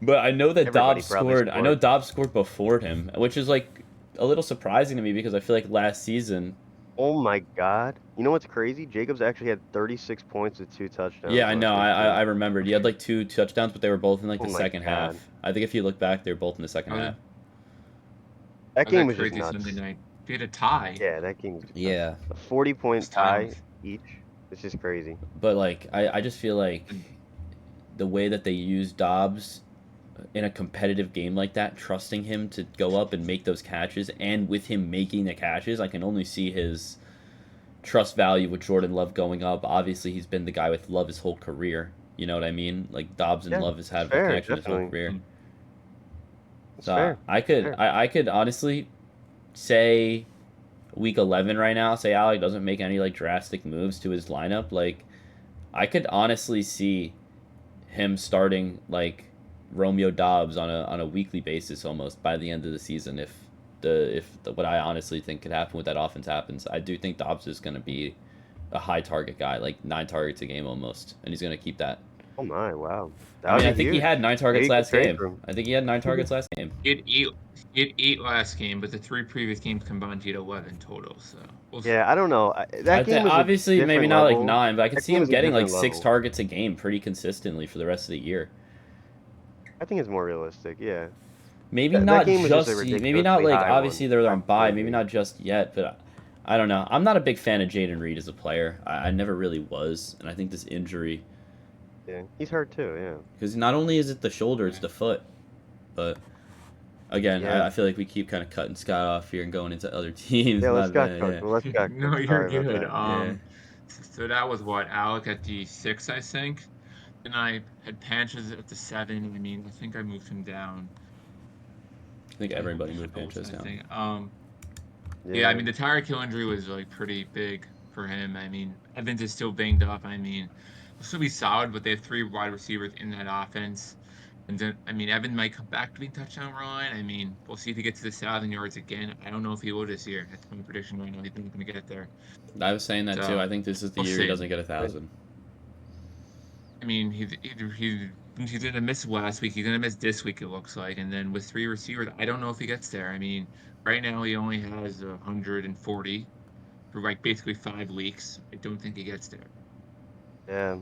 But I know that
Everybody
Dobbs
probably
scored. I know Dobbs scored before him, which is like a little surprising to me because I feel like last season.
Oh my God! You know what's crazy? Jacobs actually had 36 points with 2 touchdowns
Yeah, I know.
last week
I
too.
remembered. He had like 2 touchdowns, but they were both in like
Oh
the
my
second
God!
half. I think if you look back, they were both in the second
Oh,
half.
That
Oh,
game
that
was just
crazy
nuts.
Sunday night. They had a tie.
Yeah, that game was nuts.
Yeah,
A 40-point
This time.
tie each. It's just crazy.
but like I just feel like the way that they use Dobbs in a competitive game like that, trusting him to go up and make those catches, and with him making the catches, I can only see his trust value with Jordan Love going up. Obviously, he's been the guy with Love his whole career. You know what I mean? Like Dobbs and
Yeah,
Love has had a
fair,
connection his whole
definitely.
career.
It's
So
fair.
I could
fair.
I could honestly say week 11 right now, say Alec doesn't make any like drastic moves to his lineup, like I could honestly see him starting like Romeo Dobbs on a weekly basis almost by the end of the season if what I honestly think could happen with that offense happens. I do think Dobbs is going to be a high target guy, like 9 targets a game almost, and he's going to keep that.
Oh my, wow.
I mean, I think he had 9 targets
Maybe you could
last
trade
game.
for him.
I think he had 9 targets last game.
He had 8 last game, but the 3 previous games combined, he had 11 total. So we'll see.
Yeah, I don't know. That game was
obviously
a
maybe
different
not
level.
like 9, but I could
That
see
game
him
was a
getting like
different
6
level.
targets a game pretty consistently for the rest of the year.
I think it's more realistic. Yeah.
Maybe
That
not
game was just a
just maybe not
ridiculously
like
high
obviously
one.
they're on bye, maybe
Absolutely.
not just yet, but I don't know. I'm not a big fan of Jaden Reed as a player. I never really was, and I think this injury,
Yeah, he's hurt too. Yeah.
because not only is it the shoulder, it's the foot. But again,
Yeah.
I feel like we keep kind of cutting Scott off here and going into other teams.
Yeah,
My
let's go.
bad, yeah.
Let's go.
No, you're
Sorry about
good.
that.
Yeah.
So that was what, Alec at the 6, I think. Then I had Panches at the 7. I mean, I think I moved him down.
I think everybody moved Sanchez
I
down.
think. Yeah, I mean, the Tyreek Hill injury was like pretty big for him. I mean, Evans is still banged up. I mean, he'll still be solid, but they have 3 wide receivers in that offense. And then, I mean, Evan might come back to being touchdown run. I mean, we'll see if he gets to the 1,000 yards again. I don't know if he will this year. That's my prediction right now. He's not going to get there.
I was saying that
So,
too. I think this is the
we'll
year he
see.
doesn't get 1,000.
I mean, he's going to miss last week. He's going to miss this week, it looks like. And then with 3 receivers, I don't know if he gets there. I mean, right now he only has 140 for like basically 5 weeks. I don't think he gets there.
Yeah.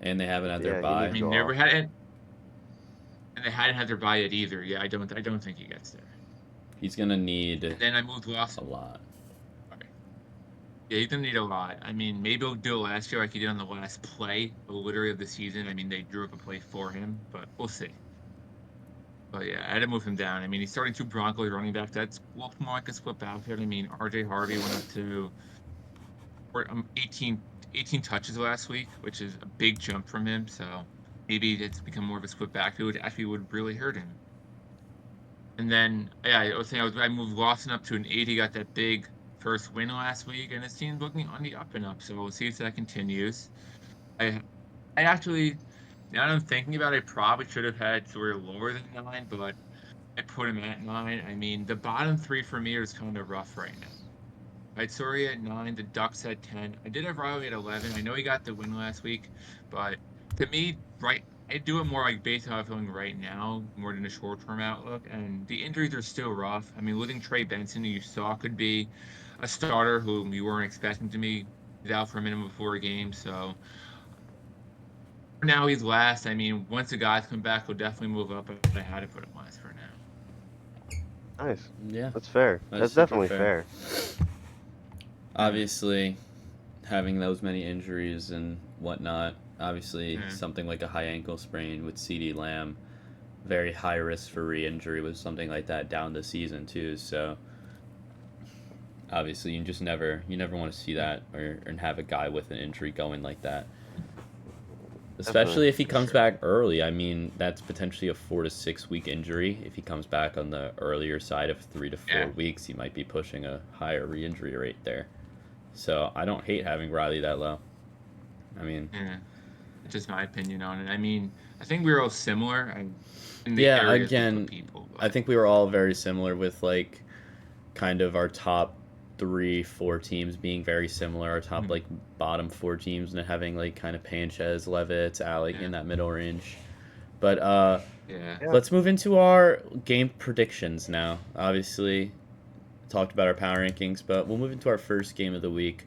And they haven't had
Yeah,
their
he
bye.
I mean,
Go
never
off.
had it, and they hadn't had their bye yet either. Yeah, I don't think he gets there.
He's gonna need
And then I moved Lawson.
a lot.
Yeah, he's gonna need a lot. I mean, maybe he'll do it last year like he did on the last play, literally of the season. I mean, they drew up a play for him, but we'll see. But yeah, I had to move him down. I mean, he's starting 2 Broncos running back. That's looked more like a split outfit. I mean, RJ Harvey went up to 18 touches last week, which is a big jump from him. So maybe it's become more of a split backfield, which actually would really hurt him. And then, yeah, I was saying I moved Lawson up to an 8. He got that big first win last week, and his team's looking on the up and up. So we'll see if that continues. I actually, now that I'm thinking about it, I probably should have had Sawyer lower than 9, but I put him at 9. I mean, the bottom 3 for me is kind of rough right now. I had Sawyer at 9, the Ducks at 10. I did have Riley at 11. I know he got the win last week, but to me, I do it more like based on how I'm feeling right now, more than a short-term outlook. And the injuries are still rough. I mean, losing Trey Benson, who you saw could be a starter who you weren't expecting to be, he's out for a minimum of 4 games. So for now, he's last. I mean, once the guys come back, he'll definitely move up. But I had to put him last for now.
Nice.
Yeah.
That's fair. That's
super
definitely fair.
Obviously, having those many injuries and whatnot, obviously
Yeah.
something like a high ankle sprain with CD Lamb, very high risk for re-injury with something like that down the season too. So obviously, you never want to see that or have a guy with an injury going like that. Especially
Definitely.
if he comes back early. I mean, that's potentially a 4 to 6 week injury. If he comes back on the earlier side of 3 to 4
Yeah.
weeks, he might be pushing a higher re-injury rate there. So I don't hate having Riley that low. I mean,
Yeah, it's just my opinion on it. I mean, I think we were all similar. In the
Yeah,
areas we put
again,
people,
I think we were all very similar with like kind of our top 3-4 teams being very similar. Our top
Mhm.
like bottom 4 teams and having like kind of Panchez, Levitt, Alec
Yeah.
in that middle range. But
Yeah.
Let's move into our game predictions now. Obviously, talked about our power rankings, but we'll move into our first game of the week.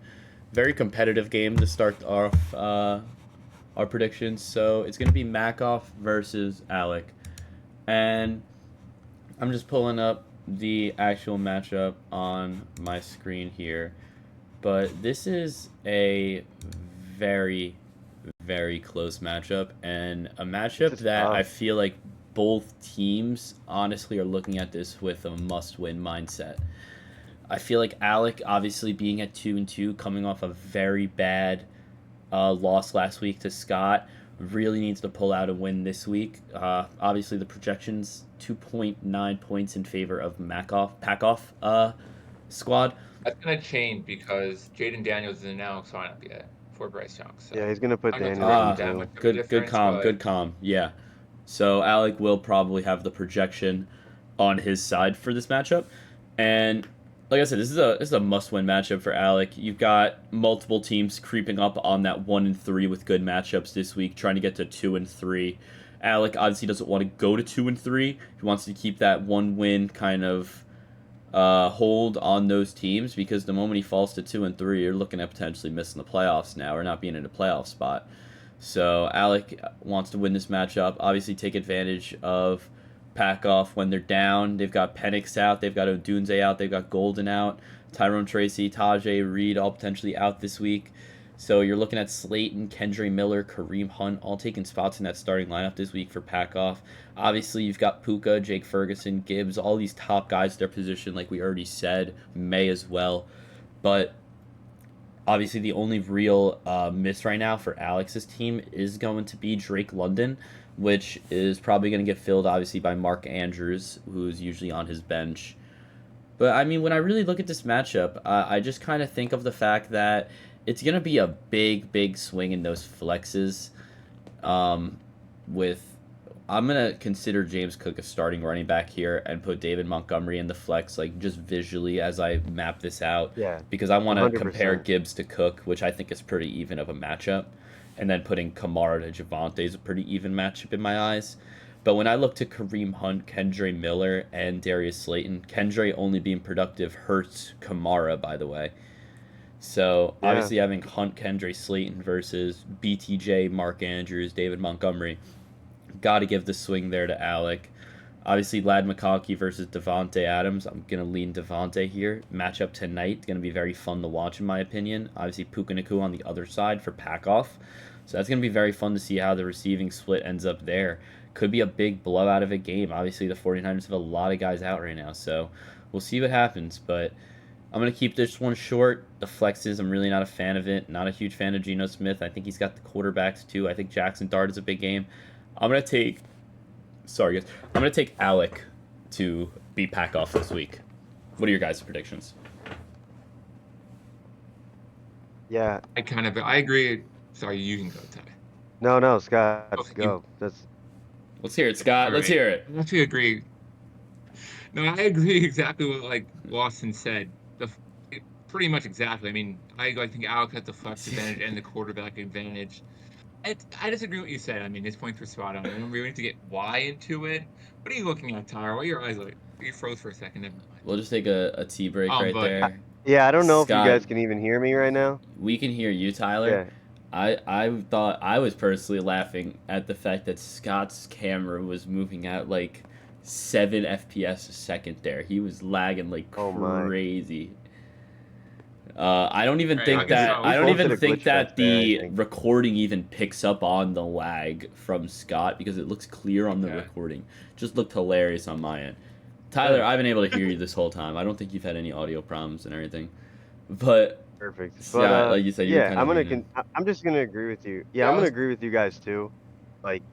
Very competitive game to start off our predictions. So it's going to be Makoff versus Alec. And I'm just pulling up the actual matchup on my screen here. But this is a very, very close matchup, and a matchup that I feel like both teams honestly are looking at this with a must-win mindset. I feel like Alec, obviously being at 2-2, coming off a very bad loss last week to Scott, really needs to pull out a win this week. Obviously, the projections 2.9 points in favor of Pakoff squad.
That's gonna change because Jaden Daniels isn't now signed up yet for Bryce Young. So
yeah, he's gonna put Daniels.
Good calm. Yeah. So Alec will probably have the projection on his side for this matchup, and like I said, this is a must-win matchup for Alec. You've got multiple teams creeping up on that 1-3 with good matchups this week, trying to get to 2-3. Alec obviously doesn't want to go to 2-3. He wants to keep that one win kind of hold on those teams, because the moment he falls to 2-3, you're looking at potentially missing the playoffs now or not being in a playoff spot. So Alec wants to win this matchup. Obviously, take advantage of Pakoff when they're down. They've got Penix out, they've got Odunze out, they've got Golden out, Tyrone Tracy, Tajay Reed all potentially out this week. So you're looking at Slayton, Kendre Miller, Kareem Hunt all taking spots in that starting lineup this week for Pakoff. Obviously, you've got Puka, Jake Ferguson, Gibbs, all these top guys at their position, like we already said, May as well. But obviously, the only real miss right now for Alex's team is going to be Drake London, which is probably going to get filled, obviously, by Mark Andrews, who's usually on his bench. But, I mean, when I really look at this matchup, I just kind of think of the fact that it's going to be a big swing in those flexes. I'm going to consider James Cook a starting running back here and put David Montgomery in the flex, like, just visually as I map this out.
Yeah.
Because I want to
100%.
compare Gibbs to Cook, which I think is pretty even of a matchup. And then putting Kamara to Javonte is a pretty even matchup in my eyes. But when I look to Kareem Hunt, Kendre Miller, and Darius Slayton, Kendre only being productive hurts Kamara, by the way. So, obviously, having Hunt, Kendre, Slayton versus BTJ, Mark Andrews, David Montgomery, got to give the swing there to Alec. Obviously, Lad McConkey versus Devontae Adams. I'm going to lean Devontae here. Matchup tonight, going to be very fun to watch, in my opinion. Obviously, Puka Nacua on the other side for Pakoff. So that's going to be very fun to see how the receiving split ends up there. Could be a big blowout of a game. Obviously, the 49ers have a lot of guys out right now, so we'll see what happens. But I'm going to keep this one short. The flexes, I'm really not a fan of it. Not a huge fan of Geno Smith. I think he's got the quarterbacks, too. I think Jackson Dart is a big game. I'm going to take... Sorry, guys. I'm going to take Alec to beat Pakoff this week. What are your guys' predictions?
Yeah.
I agree. Sorry, you can go, Ty.
No, Scott, go.
Let's hear it, Scott. Let's hear it.
I actually agree. No, I agree exactly what Lawson said. Pretty much exactly. I mean, I think Alec has the flex advantage and the quarterback advantage. I disagree with what you said. I mean, his points were spot on. I don't really need to get why into it. What are you looking at, Tyler? What are your eyes like? You froze for a second. Never mind.
We'll just take a tea break there.
Yeah, I don't know
Scott,
if you guys can even hear me right now.
We can hear you, Tyler.
Yeah.
I thought I was personally laughing at the fact that Scott's camera was moving at like 7 FPS a second there. He was lagging like crazy. I don't even think that the recording even picks up on the lag from Scott, because it looks clear on the recording. Just looked hilarious on my end. Tyler, I've been able to hear you this whole time. I don't think you've had any audio problems and everything. But
perfect.
But like you said,
I'm just gonna agree with you. Yeah, I'm gonna agree with you guys too. Like,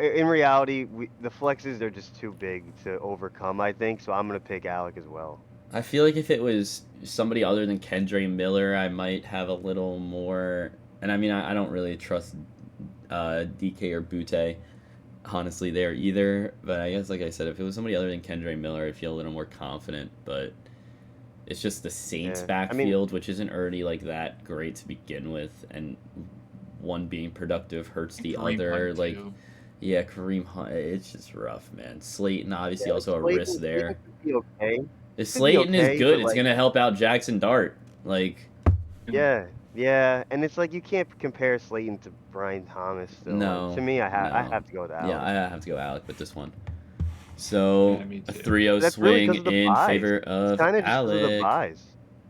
in reality, the flexes are just too big to overcome, I think. So I'm gonna pick Alec as well.
I feel like if it was somebody other than Kendre Miller, I might have a little more. And I mean, I don't really trust DK or Butte, honestly, there either. But I guess, like I said, if it was somebody other than Kendre Miller, I'd feel a little more confident. But it's just the Saints backfield, which isn't already like that great to begin with, and one being productive hurts the other. Like, Yeah, Kareem Hunt. It's just rough, man. Slayton obviously
Yeah, like
also a risk
Slayton
there.
could be okay.
If
Could be
Slayton is
okay,
good,
but
it's
like,
gonna help out Jackson Dart. Like,
yeah, yeah, and it's like you can't compare Slayton to Brian Thomas still. Like to
no,
me, I
no.
have to go with
Yeah,
Alec.
I have to go Alec with this one. So
Yeah, me
a
too.
3-0
That's really
swing
because of the
in
buys.
favor
It's
of
kind of just because of the
Alec.
buys.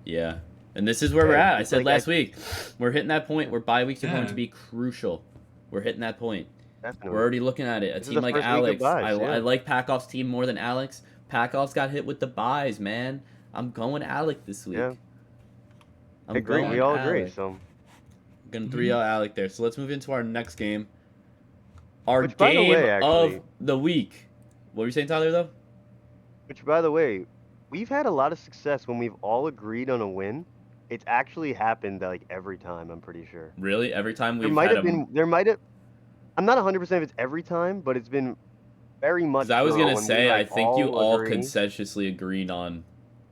Yeah. And this is where we're
Yeah,
at. I
it's
said
like I
last week, we're hitting that point where bye weeks are going to
Yeah.
be crucial. We're hitting that point. We're
definitely.
already looking at it. A
This is
team
the
like
first week of
Alex.
buys.
I
Yeah,
like Packoff's team more than Alex. Packoff's got hit with the buys, man. I'm going Alec this week.
yeah,
I'm
I agree.
going
We all agree.
Alec.
So,
Going 3-0 Alec there. So let's move into our next game. Our
which by the
game
way,
of
actually,
the week. What were you saying, Tyler, though?
we've had a lot of success when we've all agreed on a win. It's actually happened like every time. I'm pretty sure.
Really? Every time
There
we've
might
had
have
a...
been. There might have. I'm not 100% if it's every time, but it's been very much.
Because I was
so
going to
when we,
say, I
like,
think you all
agree.
consensuously agreed on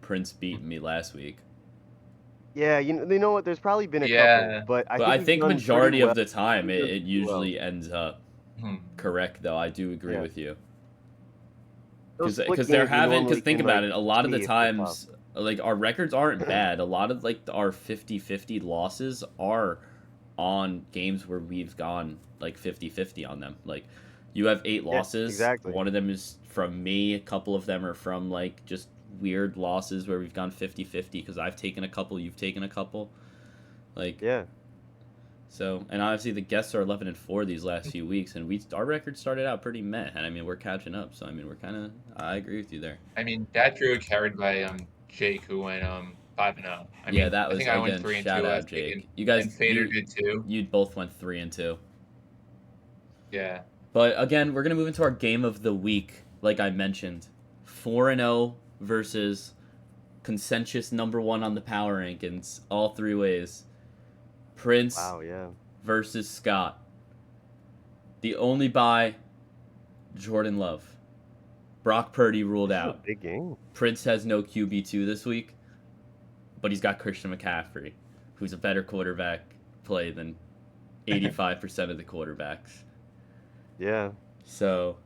Prince beating me last week.
Yeah, you know what? There's probably been a
Yeah.
couple, but
But I
we've
think
done
majority
pretty
of
well.
the time
We've done
it
pretty well.
usually ends up
Hmm.
correct, though. I do agree
Yeah.
with you.
Those split
Because there
games we
haven't,
normally
because think
can,
about
like,
it, a lot of the
see if they're tough.
times, like, our records aren't bad. A lot of, like, our 50-50 losses are on games where we've gone, like, 50-50 on them. Like, you have 8 losses.
exactly.
One of them is from me. A couple of them are from, like, just weird losses where we've gone 50-50 because I've taken a couple, you've taken a couple. Like,
Yeah.
so, and obviously the guests are 11-4 these last few weeks, and our record started out pretty meh, and I mean we're catching up. So I mean we're kind of, I agree with you there.
I mean, that drew carried by Jake, who went 5-0.
Yeah, that
I
was
think I went
again
3-2
shout out
last week,
Jake.
and,
You guys,
and Fader did too.
you both went 3-2.
Yeah.
But again, we're gonna move into our game of the week, like I mentioned, 4-0 versus consensus #1 on the power rankings, all 3 ways. Prince
Wow. Yeah.
versus Scott. The only bye, Jordan Love. Brock Purdy ruled
This is a
out.
big game.
Prince has no QB2 this week, but he's got Christian McCaffrey, who's a better quarterback play than 85% of the quarterbacks.
Yeah.
So,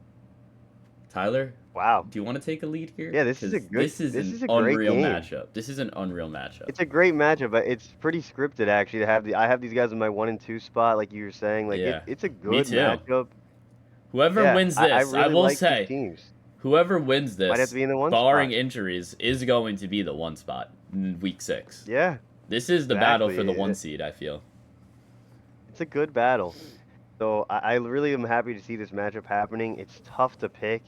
Tyler,
Wow.
do you want to take a lead here?
Yeah, this is a
'Cause
good-
This is
this
an
is a great
unreal
game.
matchup. This is an unreal matchup.
It's a great matchup, but it's pretty scripted actually to have I have these guys in my 1 and 2 spot, like you were saying. Like
Yeah.
it's a good
too.
matchup.
Whoever
Yeah,
wins this,
I
I,
really
will
like these
say,
teams.
whoever wins
Might have
this,
to be in the 1
barring
spot.
injuries, is going to be the 1 spot in week 6.
Yeah,
This is the battle for
exactly.
the 1 seed, I feel.
it's a good battle. So I really am happy to see this matchup happening. It's tough to pick.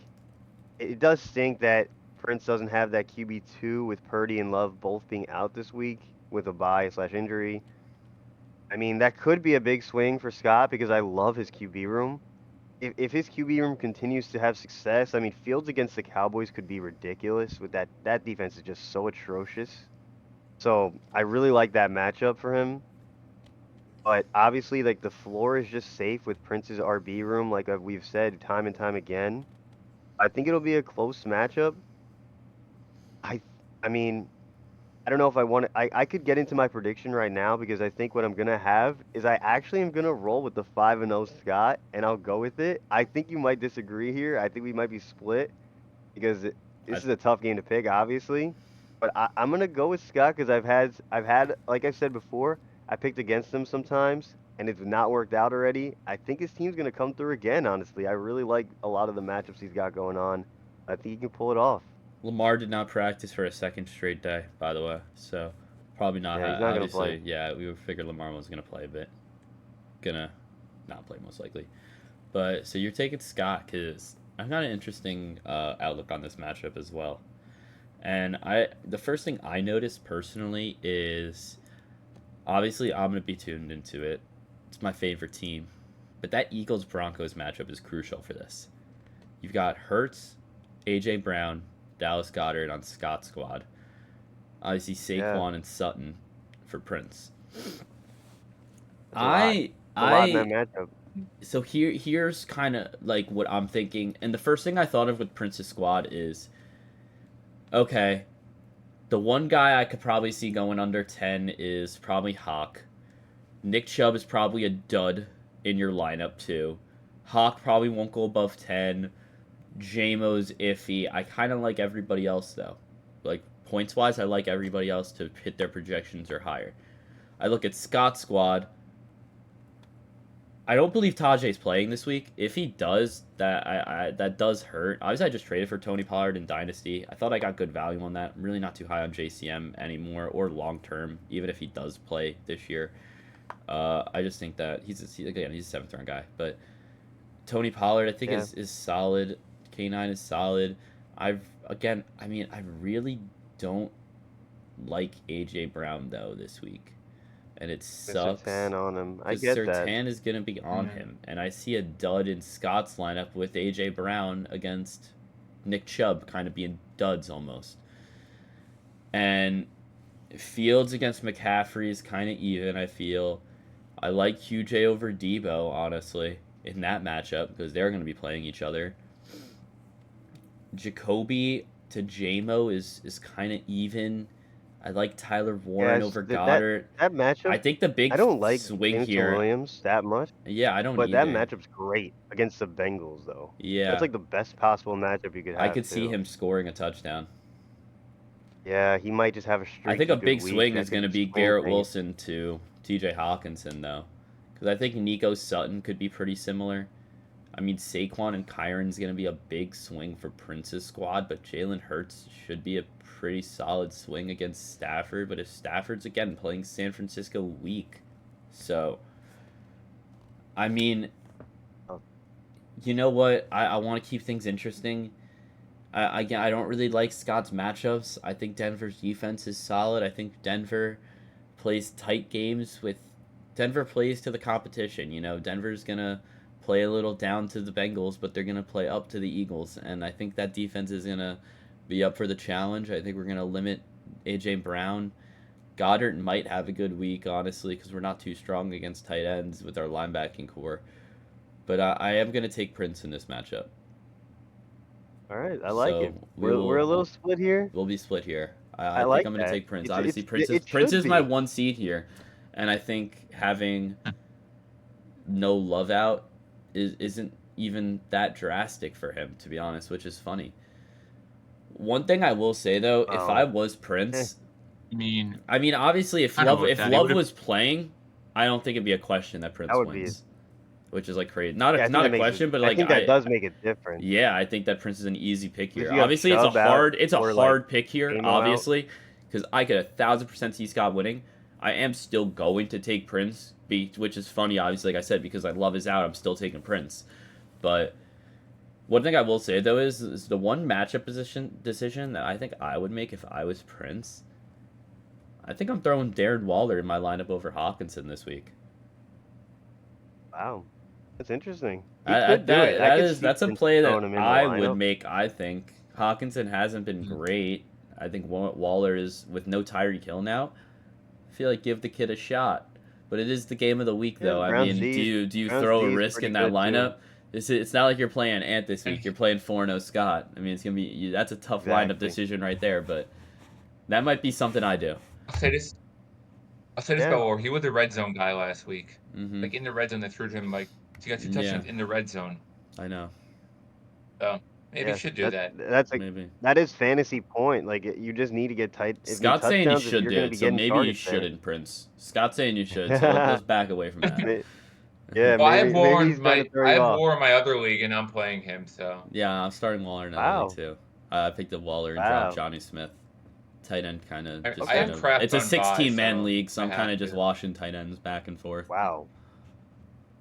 It does stink that Prince doesn't have that QB2 with Purdy and Love both being out this week with a bye/injury. I mean, that could be a big swing for Scott because I love his QB room. If his QB room continues to have success, I mean, Fields against the Cowboys could be ridiculous with that. That defense is just so atrocious. So I really like that matchup for him. But obviously, like, the floor is just safe with Prince's RB room, like we've said time and time again. I think it'll be a close matchup. I mean, I don't know if I want to. I could get into my prediction right now because I think what I'm gonna have is I actually am gonna roll with the 5-0 Scott, and I'll go with it. I think you might disagree here. I think we might be split because this is a tough game to pick, obviously. But I'm gonna go with Scott because I've had like I said before, I picked against him sometimes and it's not worked out already. I think his team's gonna come through again. Honestly, I really like a lot of the matchups he's got going on. I think he can pull it off.
Lamar did not practice for a 2nd straight day, by the way. So, probably not.
Yeah, he's not gonna
obviously,
play.
yeah, we figured Lamar was going to play, but gonna not play most likely. But, so you're taking Scott because I've got an interesting outlook on this matchup as well. And the first thing I noticed personally is, obviously, I'm going to be tuned into it. It's my favorite team. But that Eagles-Broncos matchup is crucial for this. You've got Hurts, A.J. Brown, Dallas Goedert on Scott's squad. Obviously, Saquon and Sutton for Prince.
A lot in that matchup.
So here's kind of like what I'm thinking. And the first thing I thought of with Prince's squad is, okay, the one guy I could probably see going under 10 is probably Hawk. Nick Chubb is probably a dud in your lineup too. Hawk probably won't go above 10. JMO's iffy. I kind of like everybody else, though. Like, points-wise, I like everybody else to hit their projections or higher. I look at Scott's squad. I don't believe Tajay's playing this week. If he does, that does hurt. Obviously, I just traded for Tony Pollard in Dynasty. I thought I got good value on that. I'm really not too high on JCM anymore or long-term, even if he does play this year. I just think that he's a 7th-round guy. But Tony Pollard, I think, is solid. K9 is solid. I really don't like A.J. Brown, though, this week. And it sucks.
Surtain on him. I get that.
Surtain is going to be on him. And I see a dud in Scott's lineup with A.J. Brown against Nick Chubb kind of being duds almost. And Fields against McCaffrey is kind of even, I feel. I like QJ over Debo, honestly, in that matchup because they're going to be playing each other. Jacoby to JMO is kind of even. I like Tyler Warren over Goddard.
That matchup.
I think the big
I don't like
swing
Jameson
here.
Williams that much.
Yeah, I don't.
But
either.
that matchup's great against the Bengals, though.
Yeah,
that's like the best possible matchup you could have.
I could see him scoring a touchdown.
Yeah, he might just have a streak.
I think a big swing is going to be Garrett Wilson to TJ Hawkinson, though, because I think Nico Sutton could be pretty similar. I mean, Saquon and Kyron's going to be a big swing for Prince's squad, but Jalen Hurts should be a pretty solid swing against Stafford. But if Stafford's, again, playing San Francisco weak. So, I mean, you know what? I want to keep things interesting. I don't really like Scott's matchups. I think Denver's defense is solid. I think Denver plays tight games with... Denver plays to the competition. You know, Denver's going to play a little down to the Bengals, but they're going to play up to the Eagles. And I think that defense is going to be up for the challenge. I think we're going to limit A.J. Brown. Goddard might have a good week, honestly, because we're not too strong against tight ends with our linebacking core. But I am going to take Prince in this matchup.
All right, I like it. We're a little split here.
We'll be split here.
I
think
like
I'm going to
that.
take Prince.
It's-
Obviously,
it's-
Prince
it
is
should
my
be.
1 seed here. And I think having no love out isn't even that drastic for him, to be honest, which is funny. One thing I will say, though, if I was Prince...
I mean,
obviously, if Love was playing, I don't think it'd be a question that Prince wins. Which is like crazy. Not a question, but like
I think that does make it different.
Yeah, I think that Prince is an easy pick here.
If you have
Obviously, it's a
Chubb out
hard
or,
pick here.
Amo
Obviously, because I could 1,000% see Scott winning. I am still going to take Prince, which is funny. Obviously, like I said, because I love is out, I'm still taking Prince. But one thing I will say though is the one matchup decision that I think I would make if I was Prince. I think I'm throwing Darren Waller in my lineup over Hawkinson this week.
Wow, that's interesting.
That's a play that
throwing him in the
I
lineup.
would make. I think Hawkinson hasn't been great. I think Waller is, with no Tyreek Hill now, I feel like give the kid a shot. But it is the game of the week, though. I mean, do you throw a risk in that lineup? It's not like you're playing Ant this week. You're playing Forno Scott. I mean, it's gonna be that's a tough lineup decision right there. But that might be something I do.
I'll say this about Waller. He was a red zone guy last week.
Mm-hmm.
Like in the red zone, they threw him like he got 2 touchdowns in the red zone.
I know.
So maybe you should do that.
That's like
Maybe.
that is fantasy point. Like you just need to get tight.
Scott's saying you should do it, so maybe you shouldn't, Prince. Scott's saying you should, so let's back away from that.
Yeah,
Well, I have
maybe
Waller
he's
in
gonna throw you off.
Waller in my other league, and I'm playing him. So
Yeah, I'm starting Waller in that league too. I picked up Waller and dropped Johnny Smith. Tight end kind of
I
just
have
kind of.
Kraft
It's a
on bye,
16-man
so
league, so I'm
I
kind of
have
just
to.
washing tight ends back and forth.
Wow.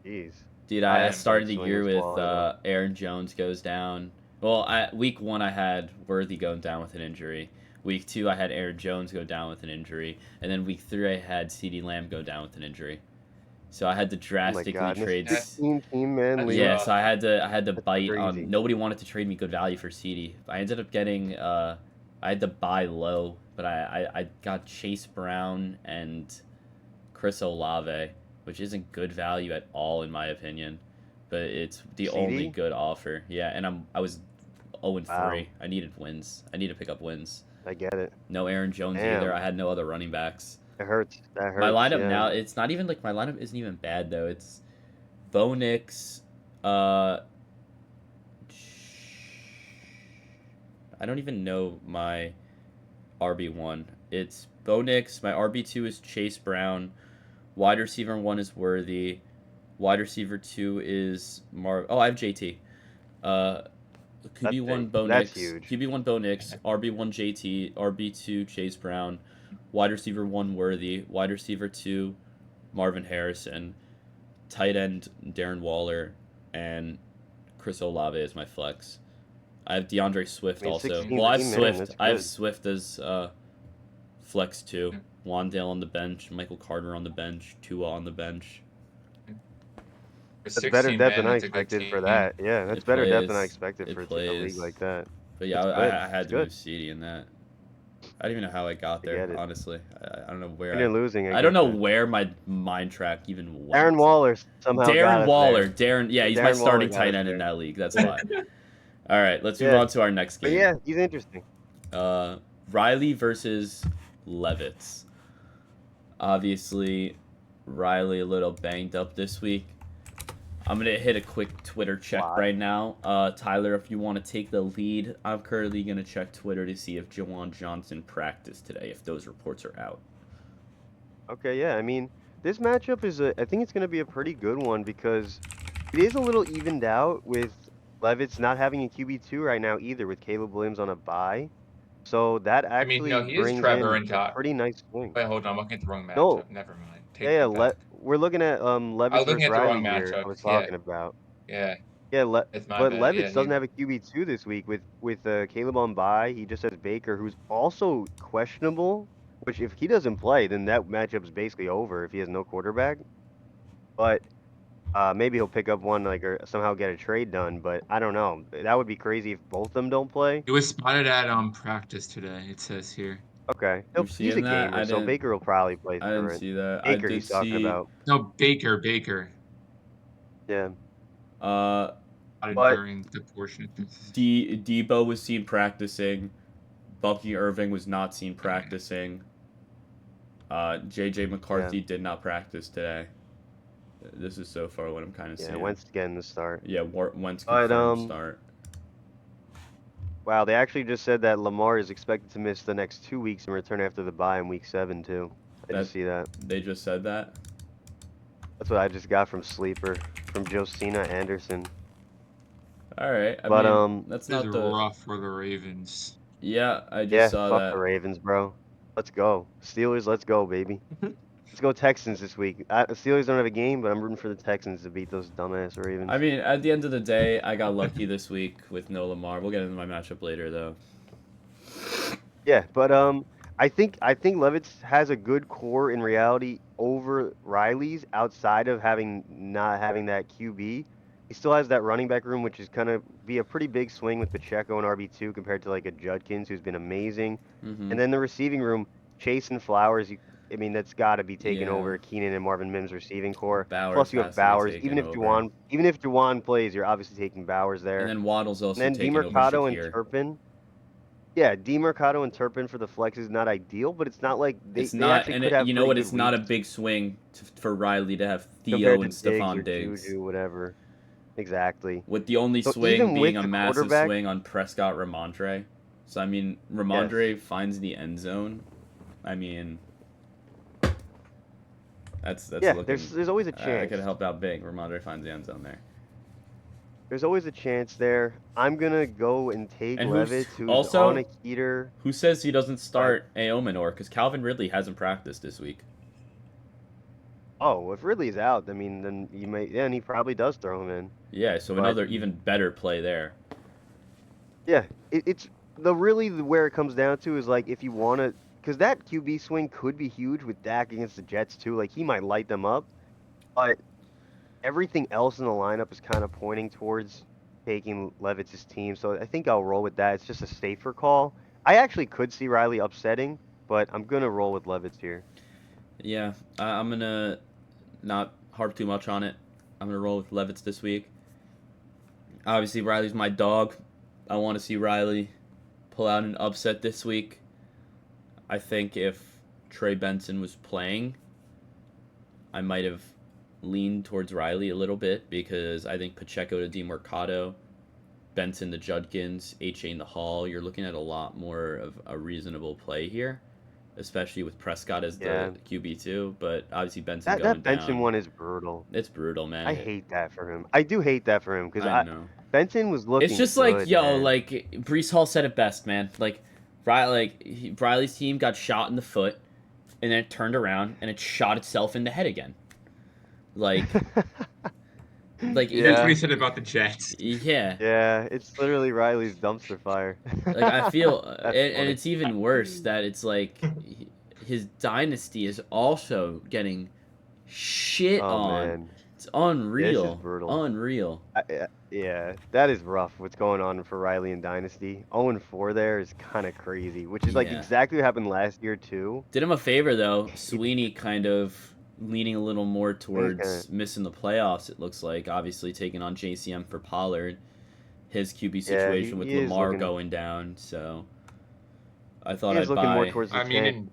Jeez.
Dude,
I
I
am
started the
swing
year
as
with
well,
Aaron Jones goes down. Well, week 1 I had Worthy going down with an injury. Week 2 I had Aaron Jones go down with an injury, and then week 3 I had CeeDee Lamb go down with an injury. So I had to drastically trade.
16-team-man league.
Yeah, so I had to bite
crazy.
on. Nobody wanted to trade me good value for CD. I ended up getting. I had to buy low, but I got Chase Brown and Chris Olave, which isn't good value at all in my opinion, but it's the
CD?
only good offer. Yeah, and I was 0-3.
Wow.
I needed wins. I need to pick up wins.
I get it.
No Aaron Jones
Damn.
either. I had no other running backs.
It hurts. That hurts.
My lineup
yeah.
now, it's not even like my lineup isn't even bad though. It's Bo Nix, Uh, I don't even know my RB1. It's Bo Nix. My RB2 is Chase Brown. Wide receiver 1 is Worthy. Wide receiver 2 is I have JT. QB1 Bo
That's
Nix.
huge.
QB1 Bo Nix. RB1 JT. RB2 Chase Brown. Wide receiver 1 Worthy. Wide receiver 2 Marvin Harrison. Tight end Darren Waller. And Chris Olave is my flex. I have DeAndre Swift also.
16
Well, I have
man,
Swift.
that's
I have
good.
Swift as flex 2. Wandale on the bench. Michael Carter on the bench. Tua on the bench.
That's better depth than I expected for that. Yeah, that's better depth than I expected for a league like that.
But yeah, I had to move CD in that. I don't even know how I got
I get
there,
it.
honestly. I don't know where
When you're losing,
I don't know where my mind track even went.
Darren Waller somehow got us
Waller.
there.
Yeah, he's
Darren
my
Waller
starting
got
tight
us
end in
there.
that league. That's why. All right, let's move
Yeah.
on to our next
But
game.
yeah, he's interesting.
Riley versus Levitz. Obviously, Riley a little banged up this week. I'm going to hit a quick Twitter check right now. Tyler, if you want to take the lead, I'm currently going to check Twitter to see if Jawan Johnson practiced today, if those reports are out.
Okay, yeah. I mean, this matchup is I think it's going to be a pretty good one because it is a little evened out with Levitz not having a QB2 right now either, with Caleb Williams on a bye. So that actually brings in a pretty nice swing.
Wait, hold on. I'm looking at the wrong matchup.
No.
Never mind.
We're looking at Levitz versus Riley here.
matchup.
I was talking about.
Yeah.
Yeah,
It's my
but
bad.
Levitz doesn't have a QB2 this week with Caleb on bye. He just has Baker, who's also questionable. Which, if he doesn't play, then that matchup's basically over if he has no quarterback. But maybe he'll pick up one or somehow get a trade done. But I don't know. That would be crazy if both of them don't play.
He was spotted at practice today. It says here.
Okay, he's a gamer, so Baker will probably play through it.
I didn't see that.
Baker, he's talking about.
No, Baker.
Yeah.
During the portion of this.
Debo was seen practicing. Bucky Irving was not seen practicing. JJ McCarthy did not practice today. This is so far what I'm kind of seeing.
Yeah, Wentz getting the start.
Yeah, Wentz confirmed start.
Wow, they actually just said that Lamar is expected to miss the next 2 weeks and return after the bye in week 7 too. I didn't see that.
They just said that?
That's what I just got from Sleeper, from Josina Anderson.
All right, I mean, that's not
rough for the Ravens.
Yeah, I just saw that.
Fuck the Ravens, bro. Let's go. Steelers, let's go, baby. Let's go Texans this week. Steelers don't have a game, but I'm rooting for the Texans to beat those dumbass Ravens.
I mean, at the end of the day, I got lucky this week with no Lamar. We'll get into my matchup later, though.
Yeah, but I think Levitz has a good core in reality over Riley's outside of not having that QB. He still has that running back room, which is going to be a pretty big swing with Pacheco and RB2 compared to a Judkins, who's been amazing.
Mm-hmm.
And then the receiving room, Chase and Flowers, that's got to be taken over Keenan and Marvin Mims' receiving core. Plus you have Bowers. Even if Juwan plays, you're obviously taking Bowers there.
And then Waddle's also
taking over. And then DeMercado and Turpin. Yeah, DeMercado and Turpin for the flex is not ideal, but it's not like they actually could have.
You know what? It's not a big swing for Riley to have Theo and Stephon Diggs.
Juju, whatever. Exactly.
With the only swing being a massive swing on Prescott Ramondre. So, I mean, Ramondre finds the end zone. I mean, that's looking,
there's always a chance.
I could help out big. Ramondre finds the end zone there.
There's always a chance there. I'm going to go and take Levitz, who's also on a heater.
Who says he doesn't start Aomanor? Because Calvin Ridley hasn't practiced this week.
Oh, if Ridley's out, I mean, then you may, and he probably does throw him in.
Yeah, so another even better play there.
Yeah, it's where it comes down to is if you want to, because that QB swing could be huge with Dak against the Jets too. He might light them up, but everything else in the lineup is kind of pointing towards taking Levitz's team. So I think I'll roll with that. It's just a safer call. I actually could see Riley upsetting, but I'm gonna roll with Levitz here.
Yeah, I'm gonna not harp too much on it. I'm gonna roll with Levitz this week. Obviously, Riley's my dog. I want to see Riley pull out an upset this week. I think if Trey Benson was playing, I might have lean towards Riley a little bit because I think Pacheco to DeMarcado, Benson to Judkins, H.A. the Hall, you're looking at a lot more of a reasonable play here, especially with Prescott as
Yeah.
the QB2. But obviously Benson
That
going
Benson
down.
one is brutal.
It's brutal,
I
man.
hate that for him. I do hate that for him because
I know.
Benson was looking.
It's just
good,
like, yo,
man.
like Brees Hall said it best, man. Like, Riley's team got shot in the foot, and then it turned around and it shot itself in the head again. Like, like
Yeah.
That's what he said about the Jets.
yeah.
Yeah, it's literally Riley's dumpster fire.
Like I feel, and
funny.
it's even worse that it's like his dynasty is also getting shit
Oh
on.
man,
It's unreal.
brutal.
Unreal.
yeah, that is rough. What's going on for Riley and Dynasty? 0-4 there is kind of crazy, which is like
Yeah.
exactly what happened last year too.
Did him a favor though. Sweeney kind of leaning a little more towards missing the playoffs. It looks like obviously taking on JCM for Pollard, his QB situation with
he is
Lamar
looking-
going down. So I thought
He is
I'd
looking more
buy.
towards the
I mean,
tank.
in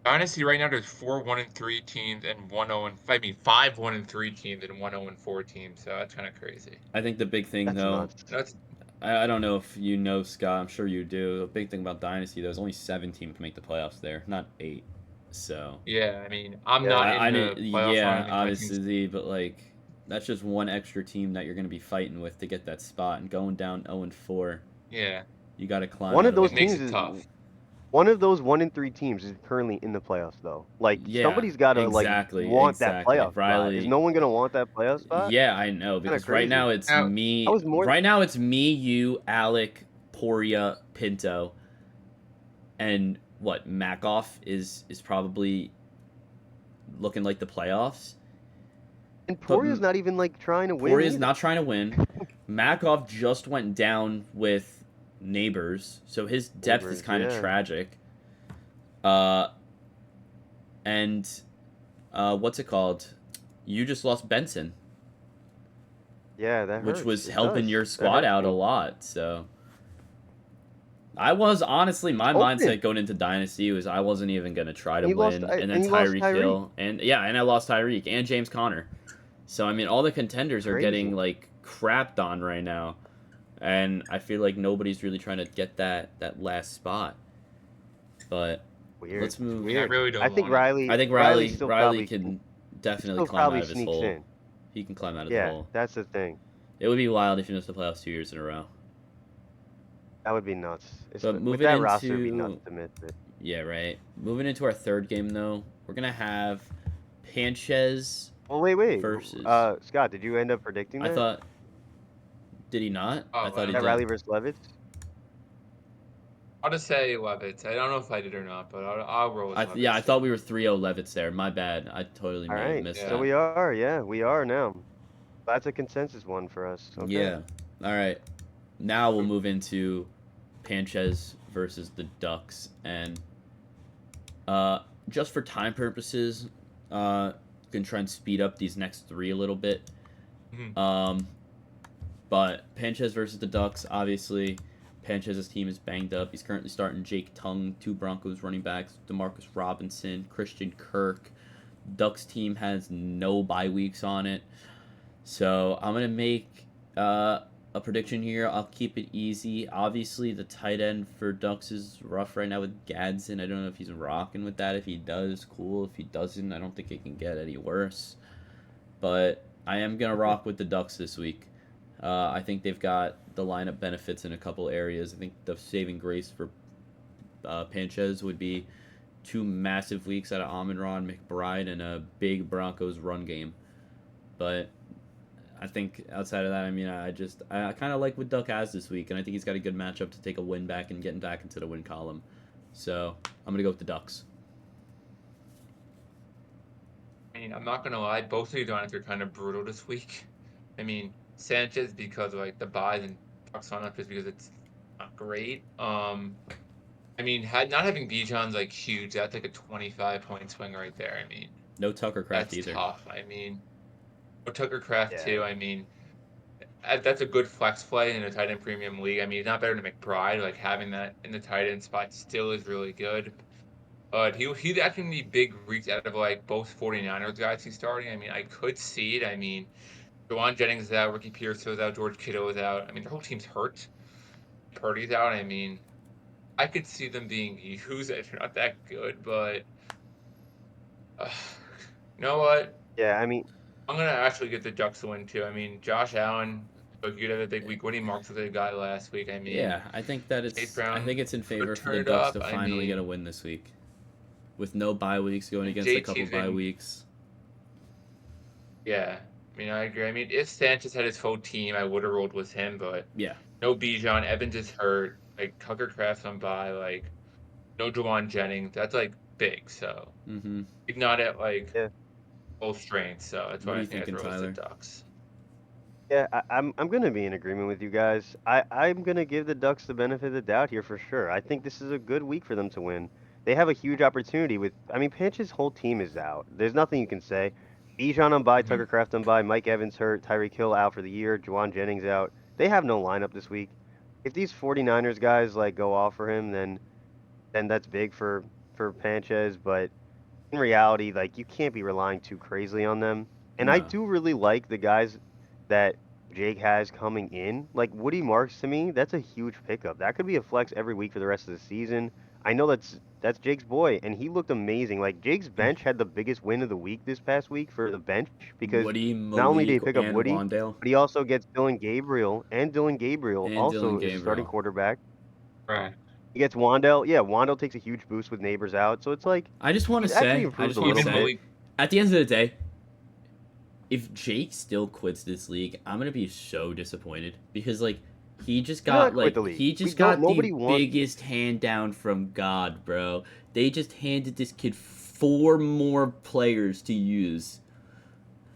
Dynasty right now, there's 4 1-3 teams and 1-0. I mean, 5 1-3 teams and 1-4 teams. So that's kind of crazy.
I think the big thing
That's
though.
nuts.
That's
I don't know if you know, Scott. I'm sure you do. The big thing about Dynasty, there's only 7 teams to make the playoffs there, not 8. So
yeah. I mean, I'm
Yeah,
not
I
in the
didn't.
playoffs.
Yeah,
or anything. My team's-
obviously, but like that's just one extra team that you're going to be fighting with to get that spot. And going down 0-4,
Yeah.
you got to climb.
One
out
of those
It makes
teams
it
is
tough.
one of those 1-3 teams is currently in the playoffs though. Like
Yeah,
somebody's got to
exactly,
like want that
exactly.
playoff
Riley-
spot. Is no one gonna want that playoff spot?
Yeah, I know because right
crazy.
now it's
Now,
me.
I was more-
Right now it's me, you, Alec, Poria, Pinto, and what Makoff is probably looking like the playoffs.
And
But
Poria's not even like trying to win.
Poria's
either.
not trying to win. Makoff just went down with Neighbors, so his depth is
Neighbors,
kind of
yeah.
tragic. And what's it called? You just lost Benson,
Yeah, that
which
hurts.
was
It
helping
does.
your
That
squad
hurts
out a
me.
lot. So I was honestly, my
Open.
mindset going into Dynasty was I wasn't even gonna try to
And you lost-
win,
and
and then
you lost
Tyreek
Tyreek.
Hill, and I lost Tyreek and James Conner. So I mean, all the contenders are
Crazy.
getting like crapped on right now, and I feel like nobody's really trying to get that last spot. But
Weird.
let's move.
I mean, I really don't.
I think
want it.
Riley.
I think
Riley still
Riley
probably
can definitely
still
climb
probably
out of his
sneaks
hole.
in.
He can climb out of the
Yeah,
hole.
that's the thing.
It would be wild if he missed the playoffs 2 years in a row.
That would be nuts.
But
With
moving
that roster, it'd be
into-
nuts to miss it.
Yeah, right. Moving into our third game, though, we're gonna have Panchez.
Well, wait.
Versus-
Scott, did you end up predicting
I
that?
thought. Did he not?
Oh,
I thought he
that
did.
Riley versus Levitt?
I'll just say Levitt. I don't know if I did or not, but I'll roll with Levitt.
Yeah, I thought we were 3-0 Levitts there. My bad. I totally
All
may have
right.
missed
Yeah.
So
that.
we are. Yeah, we are now. That's a consensus one for us. Okay.
Yeah. All right. Now we'll move into Panchez versus the Ducks, and just for time purposes, can try and speed up these next 3 a little bit.
Mhm.
But Panchez versus the Ducks, obviously, Panchez's team is banged up. He's currently starting Jake Tung, 2 Broncos running backs, Demarcus Robinson, Christian Kirk. Ducks team has no bye weeks on it. So I'm going to make a prediction here. I'll keep it easy. Obviously, the tight end for Ducks is rough right now with Gadsden. I don't know if he's rocking with that. If he does, cool. If he doesn't, I don't think it can get any worse. But I am going to rock with the Ducks this week. I think they've got the lineup benefits in a couple areas. I think the saving grace for Panchez would be 2 massive weeks out of Amon-Ra, McBride, and a big Broncos run game. But I think outside of that, I mean, I kind of like what Duck has this week, and I think he's got a good matchup to take a win back and getting back into the win column. So I'm going to go with the Ducks.
I mean, I'm not gonna lie. Both of these lines are kind of brutal this week. I mean, Sanchez because of like the buys and Ducks on up just because it's not great. I mean, not having Bijan's like huge. That's like a 25-point swing right there. I mean,
No Tucker Craft
that's
either.
tough. I mean, Tucker Craft
Yeah.
too. I mean, that's a good flex play in a tight end premium league. I mean, he's not better than McBride. Like having that in the tight end spot still is really good. But he'd actually need big reads out of like both 49ers guys he's starting. I mean, I could see it. I mean, Jawan Jennings is out, Ricky Pearsall is out, George Kittle is out. I mean, their whole team's hurt. Purdy's out. I mean, I could see them being used if they're not that good, but uh, you know what?
Yeah, I mean,
I'm gonna actually get the Ducks to win too. I mean, Josh Allen, look, you had a big week. What he marks with the guy last week. I mean,
Yeah, I think that
Chase
it's. I
Brown
think it's in favor
could
for the
turn it
Ducks
up.
to
I
finally get a
mean,
win this week, with no bye weeks going against a couple
JT's
bye
been,
weeks.
yeah. I mean, I agree. I mean, if Sanchez had his full team, I would have rolled with him, but
Yeah,
no Bijan. Evans is hurt. Like Tucker Kraft's on bye. Like no Jawan Jennings. That's like big. So
mm-hmm.
he's not at like
yeah,
full strength. So that's
What
why
are
I
you
think
thinking,
I'd roll with
Tyler?
the Ducks.
yeah. I'm gonna be in agreement with you guys. I'm gonna give the Ducks the benefit of the doubt here for sure. I think this is a good week for them to win. They have a huge opportunity with. I mean, Pinch's whole team is out. There's nothing you can say. Bijan on bye,
Mhm.
Tucker Kraft on bye, Mike Evans hurt, Tyreek Hill out for the year, Juwan Jennings out. They have no lineup this week. If these 49ers guys like go off for him, then that's big for Sanchez. But in reality, like you can't be relying too crazily on them. And I
No.
do really like the guys that Jake has coming in. Like Woody Marks to me, that's a huge pickup. That could be a flex every week for the rest of the season. I know that's Jake's boy, and he looked amazing. Like Jake's bench had the biggest win of the week this past week for the bench because
Woody,
not only did he
Malik,
pick up
and
Woody,
Wandale,
but he also gets Dylan Gabriel
and Dylan
also is a starting
Gabriel.
quarterback.
Right.
He gets Wandale. Yeah, Wandale takes a huge boost with Neighbors out. So it's like
I just want to
he's actually
say,
improved a little
Even
bit.
Malik.
at the end of the day, if Jake still quits this league, I'm gonna be so disappointed because like he just
Do not
got
quit
like
the league.
he
We
just
don't.
got the
Nobody wants.
biggest hand down from God, bro. They just handed this kid 4 more players to use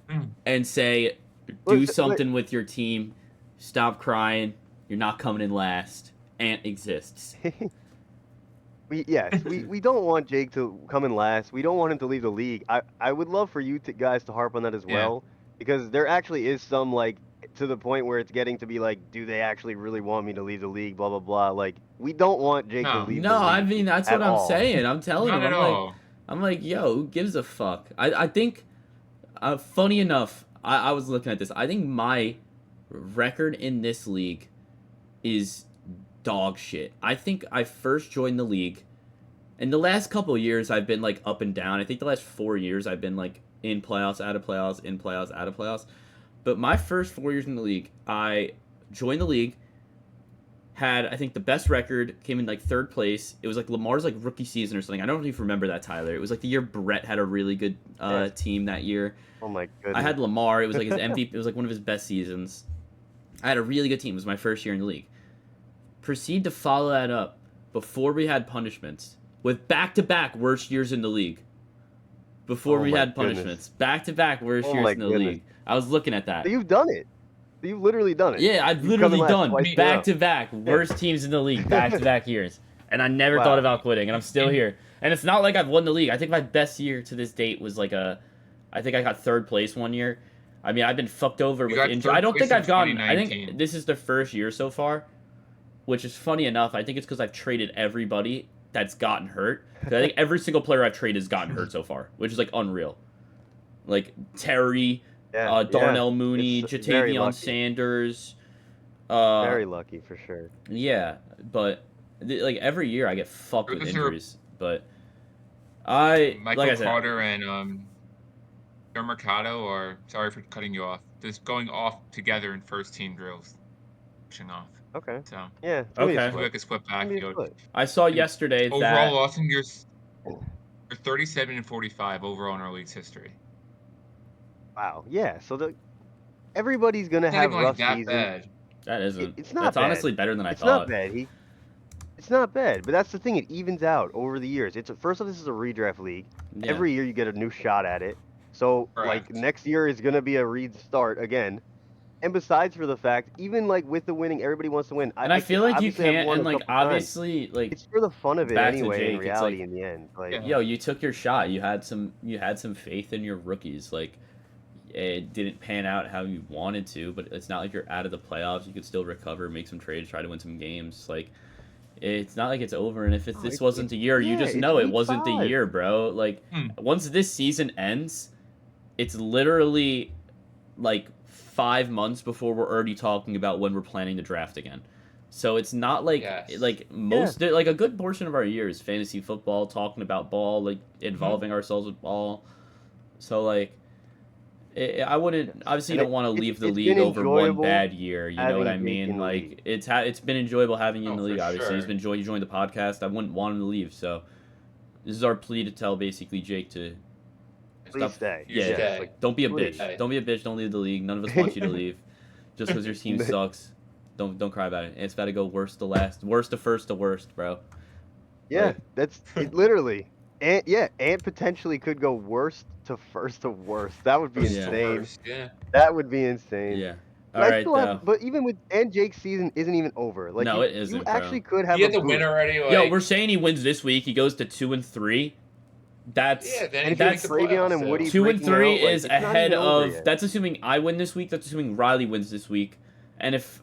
Mm.
and say, do
But
something with your team. Stop crying. You're not coming in last. Ant exists.
we don't want Jake to come in last. We don't want him to leave the league. I would love for you guys to harp on that as
Yeah.
well because there actually is some like to the point where it's getting to be like, do they actually really want me to leave the league? Blah blah blah. Like we don't want Jake to
No.
leave
No,
the
I
league
mean that's
at
what I'm
all.
saying. I'm telling
Not
him.
at all.
I'm like, yo, who gives a fuck? I think, funny enough, I was looking at this. I think my record in this league is dog shit. I think I first joined the league. In the last couple of years, I've been like up and down. I think the last 4 years, I've been like in playoffs, out of playoffs, in playoffs, out of playoffs. But my first 4 years in the league, I joined the league, had I think the best record, came in like third place. It was like Lamar's like rookie season or something. I don't know if you remember that, Tyler. It was like the year Brett had a really good
Yes.
team that year.
Oh my goodness.
I had Lamar. It was like his MVP. It was like one of his best seasons. I had a really good team. It was my first year in the league. Proceed to follow that up before we had punishments with back-to-back worst years in the league. Before
Oh
we
my
had
goodness.
punishments, back-to-back worst
Oh
years
my
in the
goodness.
league. I was looking at that.
So you've done it. You've literally done it.
Yeah, I've
You've come in
literally
last
done
twice in a row.
back-to-back worst teams in the league, back-to-back years, and I never
Wow.
thought about quitting, and I'm still here. And it's not like I've won the league. I think my best year to this date was like I think I got third place one year. I mean, I've been fucked over
You
with
got
injury.
third
I don't
place
think
in
I've gotten. I
2019.
think this is the first year so far, which is funny enough. I think it's because I've traded everybody that's gotten hurt. 'Cause I think every single player I've traded has gotten hurt so far, which is like unreal. Like Terry,
Yeah.
Darnell Mooney,
It's very
Jatavion
lucky.
Sanders.
Very lucky for sure.
Yeah, but like every year I get fucked with
Those are-
injuries. But I
Michael
like I said,
Carter and Joe Mercado are sorry for cutting you off. Just going off together in first team drills, pushing off.
Okay.
So
Yeah. it's gonna be a
Okay.
maybe
split.
I could split
It's gonna be a
backfield.
split.
I saw yesterday
Overall,
that
Austin, you're 37 and 45 overall in our league's history.
Wow. Yeah. So everybody's gonna
It's not
have
even like
rough
that
seasons.
bad.
that isn't.
It's not
That's
bad.
honestly better than I
It's
thought.
not bad. It's not bad, but that's the thing. It evens out over the years. First off, this is a redraft league.
Yeah.
Every year you get a new shot at it. So like
Correct.
next year is gonna be a restart again. And besides for the fact, even like with the winning, everybody wants to win.
and I feel like you
obviously I've
can't.
won
And
a
like
couple times.
obviously, like
It's for the fun of it
back to
anyway.
Jake,
In
it's
reality,
like-
in the end, like
Yeah.
yo, you took your shot. You had some faith in your rookies. Like it didn't pan out how you wanted to, but it's not like you're out of the playoffs. You could still recover, make some trades, try to win some games. Like It's not like it's over, and if
No,
this wasn't the year, you
yeah,
just
it's
know it
week
wasn't the
5.
year, bro. Like, once this season ends, it's literally like 5 months before we're already talking about when we're planning to draft again. So it's not like
Yes.
like a good portion of our year is fantasy football, talking about ball, like involving ourselves with ball. So like, I wouldn't obviously you
And
don't want to leave the
it's
league
been
over one
enjoyable
bad year. You know what I
having Jake in
mean?
the
Like
league.
it's been enjoyable having you in
Oh,
the league.
for
Obviously, he's
sure.
been enjoying you joined the podcast. I wouldn't want him to leave. So this is our plea to tell basically Jake to
Please stay.
You
Yeah,
stay.
Like,
don't be a
please.
bitch. Don't be a bitch. Don't leave the league. None of us want you to leave. Just because your team sucks. Don't cry about it. It's got to go worst to last, worst to first to worst, bro.
Yeah,
Like-
that's it. Literally, and potentially could go worst to first to worst. That would be
First to
insane.
worst, yeah.
That would be insane.
Yeah.
But
All
I
right,
still
though.
have, but even with Jake's season isn't even over. Like
No,
you,
it isn't,
you
bro.
actually could have
He
a
had the
boost.
win already. Like,
Yo, we're saying he wins this week. He goes to 2-3. That's
yeah, then
And
he
if
can
it's
make the
Travion
playoffs,
and
so-
Woody
2-3
breaking out, like,
is
it's not
ahead
even over
of.
yet.
That's assuming I win this week. That's assuming Riley wins this week. And if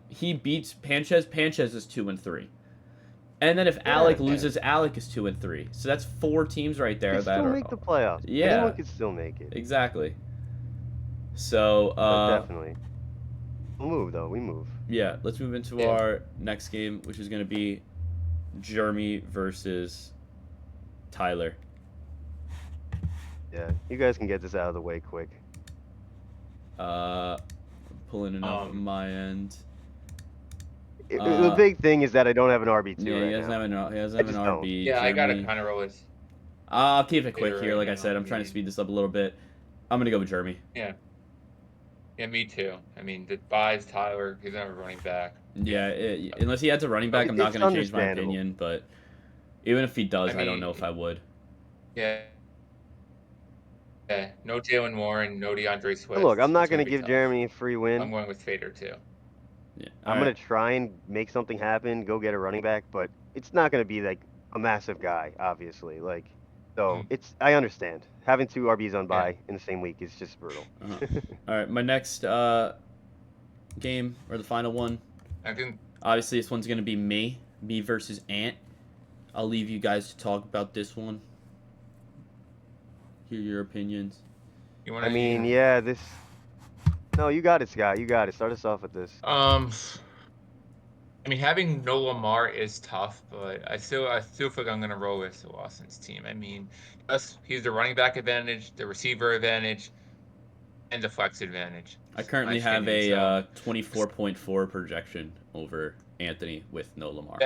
he beats Panchez is 2-3. And then if Alec loses, Alec is 2-3. So that's 4 teams right there
You can
that
still
are
make the playoffs.
Yeah.
Anyone can still make it.
exactly. So
But definitely. We'll move though. We move.
yeah, let's move into
Yeah.
our next game, which is going to be Jeremy versus Tyler.
Yeah, you guys can get this out of the way quick.
Pulling it up on my end.
The big thing is that I don't have an RB2
Yeah,
right
he doesn't
now.
have an
I
RB.
just don't.
Yeah, I gotta
Jeremy.
kind of roll with.
I'll keep it quick
Peter
here. Like I
and
said, I'm trying to
RB.
speed this up a little bit. I'm gonna go with Jeremy.
Yeah, me too. I mean, the buys Tyler. He's never running back.
Yeah, unless he adds a running back, I'm not
It's
gonna change my
understandable.
opinion. But even if he does,
I
I don't know
mean-
if I would.
Yeah. Yeah, no Jalen Warren, no DeAndre Swift.
Look, I'm not
It's
going to
be
give
tough.
Jeremy a free win.
I'm going with Fader too.
Yeah,
I'm going to try and make something happen, go get a running back, but it's not going to be like a massive guy, obviously. Like, so it's I understand having 2 RBs on bye in the same week is just brutal.
All right, my next game or the final one.
I can.
Obviously, this one's gonna be me versus Ant. I'll leave you guys to talk about this one. Hear your opinions.
You want?
I mean, yeah, this. No, you got it, Scott. You got it. Start us off with this.
I mean, having no Lamar is tough, but I still feel like I'm gonna roll with Lawson's team. I mean, he's the running back advantage, the receiver advantage, and the flex advantage.
I currently
My
have
opinion,
a 24.4 projection over Anthony with no Lamar.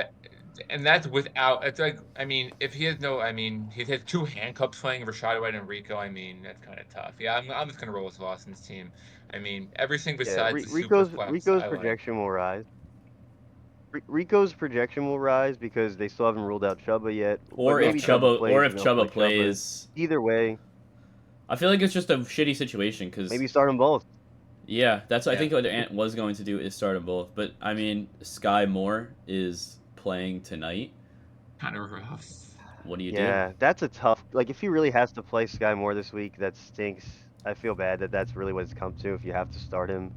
And that's without. It's like, I mean, if he has no, I mean, he has 2 handcuffs playing Rashad White and Rico. I mean, that's kind of tough. Yeah, I'm just gonna roll with Lawson's team. I mean, everything besides the
Rico's
super flex,
Rico's
I like.
projection will rise. Rico's projection will rise because they still haven't ruled out Chuba yet.
Or
but
if
maybe
Chuba
plays,
plays,
Either way,
I feel like it's just a shitty situation because
maybe start them both.
yeah, that's I
Yeah.
think what Ant was going to do is start them both. But I mean, Sky Moore is playing tonight.
Kind of rough.
What do you do?
Yeah, that's a tough. Like, if he really has to play Sky Moore this week, that stinks. I feel bad that that's really what it's come to. If you have to start him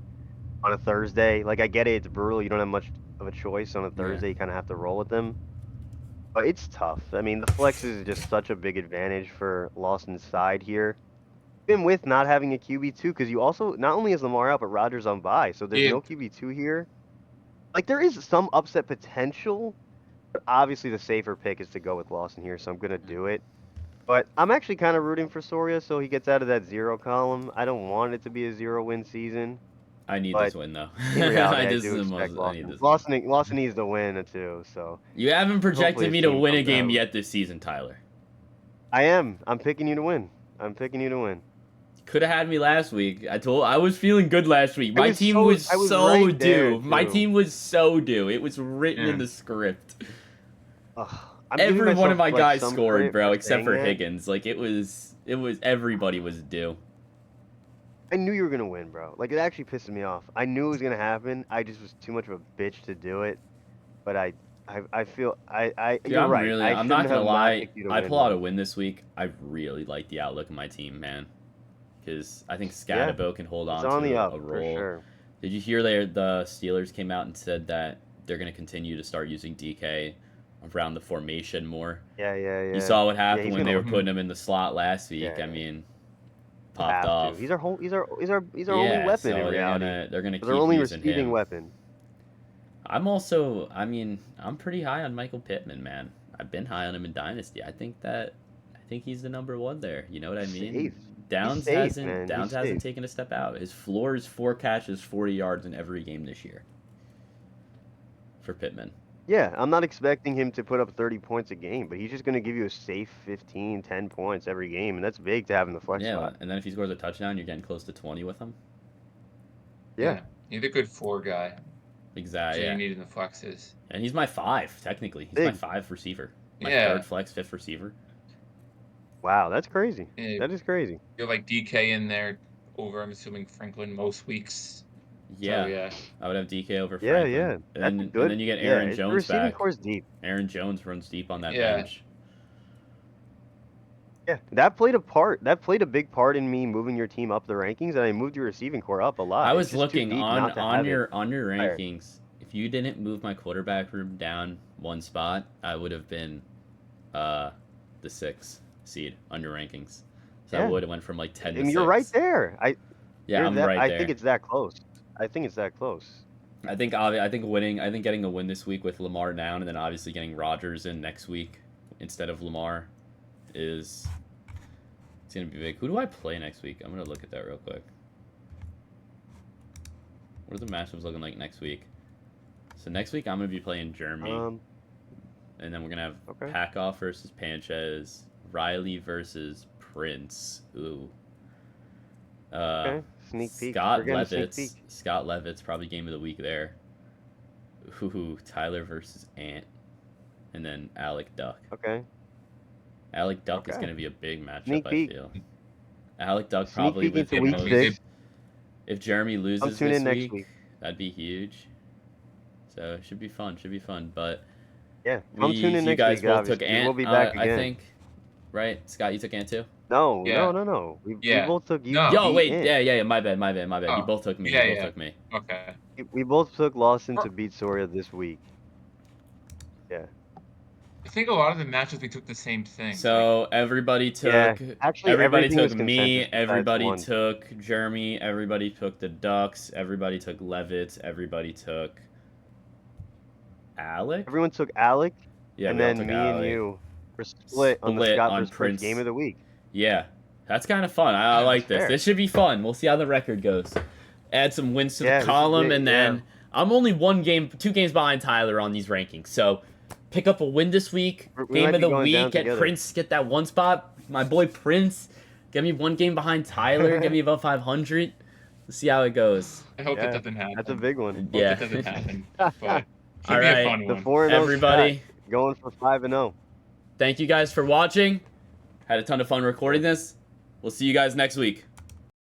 on a Thursday, like I get it, it's brutal. You don't have much of a choice on a Thursday. You kind of have to roll with them. But it's tough. I mean, the flex is just such a big advantage for Lawson's side here. Even with not having a QB2, because you also not only is Lamar out, but Rodgers on bye, so there's
Yeah.
no QB2 here. Like, there is some upset potential. But obviously, the safer pick is to go with Lawson here, so I'm going to do it. But I'm actually kind of rooting for Soria so he gets out of that 0 column. I don't want it to be a 0-win season.
I need
But
this win though.
In reality, I
This
do
is the
expect
most- I need
Lawson.
this.
Lawson needs to win, too. So
You haven't projected
Hopefully
me
his
to
team
win a
comes
game
out.
yet this season, Tyler.
I am. I'm picking you to win. I'm picking you to win.
Could have had me last week. I was feeling good last week.
I
My
was
team
so-
was
I was
so
right there,
due. My
too.
team was so due. It was written in
Yeah.
the script.
Ugh, I'm giving
Every one
myself,
of my
like,
guys
some
scored,
credit
bro, except
saying
for
that.
Higgins. Like it was everybody was due.
I knew you were gonna win, bro. Like, it actually pisses me off. I knew it was gonna happen. I just was too much of a bitch to do it. But I feel
Dude,
you're right.
I'm not gonna lie.
picked you to
I
win,
pull out
though.
a win this week. I really like the outlook of my team, man. Because I think
Yeah,
Scatabo can hold
It's
on
on
to
the
a
up for
roll.
sure.
Did you hear the Steelers came out and said that they're going to continue to start using DK around the formation more.
Yeah.
You saw what happened
he's
when they
gonna-
were putting him in the slot last week.
Yeah.
I mean,
Have
popped
to.
off.
He's our only weapon
so
in reality.
they're gonna keep
Their only
using
receiving
him.
weapon.
I'm pretty high on Michael Pittman, man. I've been high on him in Dynasty. I think he's the number one there. You know what I mean?
Safe.
Downs
safe,
hasn't
man.
Downs
He's
hasn't
safe.
taken a step out. His floor is 4 catches, 40 yards in every game this year. For Pittman.
Yeah, I'm not expecting him to put up 30 points a game, but he's just going to give you a safe 15, 10 points every game, and that's big to have in the flex
Yeah,
spot.
and then if he scores a touchdown, you're getting close to 20 with him.
Yeah.
He's a good 4 guy.
Exactly.
So
Yeah.
you need in the flexes.
And he's my 5, technically. He's my
Big.
5 receiver. My
Yeah.
3rd flex, 5th receiver.
Wow, that's crazy.
Yeah.
That is crazy.
You have like DK in there over, I'm assuming, Franklin most weeks.
Yeah,
So, yeah.
I would have DK over
Yeah,
Franklin.
yeah. That's
And,
good.
and then you get
Yeah,
Aaron
the
Jones
receiving
back.
core's deep.
Aaron Jones runs deep on that
Yeah.
bench.
Yeah, that played a part. That played a big part in me moving your team up the rankings, and I moved your receiving core up a lot.
I
It's
was
just too
looking
deep
on
not to have it.
your
higher.
rankings. If you didn't move my quarterback room down 1 spot, I would have been the 6th seed on your rankings. So I
Yeah.
would have went from like 10 to
And
6.
you're right there.
Yeah, I'm right
I
there.
think it's that close. I think it's that close.
I think getting a win this week with Lamar down, and then obviously getting Rodgers in next week instead of Lamar it's gonna be big. Who do I play next week? I'm gonna look at that real quick. What are the matchups looking like next week? So next week I'm gonna be playing Jeremy, and then we're gonna have
Okay.
Packoff versus Panchez, Riley versus Prince. Ooh.
Okay. Sneak peek.
Scott
We're getting a sneak peek.
Levitt's probably game of the week there. Ooh, Tyler versus Ant, and then Alec Duck.
Okay.
Alec Duck is
Okay.
going to be a big matchup.
Sneak peek.
I feel. Alec Duck
Sneak
probably
peek
with
into
the
week
most.
6.
If Jeremy
Come
loses
tune
this
in next
week,
week.
that'd be huge. So it should be fun. But
Yeah. Come tune in
you
next
guys
week.
both took
obviously.
Ant.
We'll be back
I
again.
think. Right, Scott, you took Ant too.
No,
Yeah.
no. We
Yeah.
both took you.
No.
Yo,
beat
wait,
Ant.
yeah. My bad. You
Oh,
both took me.
yeah,
you both
yeah.
took me.
Okay.
We both took Lawson to beat Soria this week. Yeah.
I think a lot of the matches we took the same thing.
So everybody took.
Yeah, actually,
everybody
everything was
took me.
consensus besides
Everybody
one.
took Jeremy. Everybody took the Ducks. Everybody took Levitt. Everybody took Alec.
Everyone took Alec,
Yeah,
and
we all
then
took
me
Alec.
and you were split on the
Split
Scott
on
versus
Prince.
Prince game of the week.
Yeah, that's kind of fun. I
Yeah,
like
that's
this.
fair.
This should be fun. We'll see how the record goes. Add some wins to
Yeah,
the
this is
column,
big,
and then
yeah.
I'm only 2 games behind Tyler on these rankings. So pick up a win this week.
We
Game
might
of
be
the
going down
week. Get
together.
Prince. Get that 1 spot. My boy Prince. Get me 1 game behind Tyler. Get me above 500. Let's see how it goes.
I hope
Yeah,
that doesn't happen.
That's a big one.
Hope
Yeah.
that doesn't happen. But should
All
be
right.
a fun
The
one.
4-0
Everybody,
Scott going for 5-0.
thank you guys for watching. Had a ton of fun recording this. We'll see you guys next week.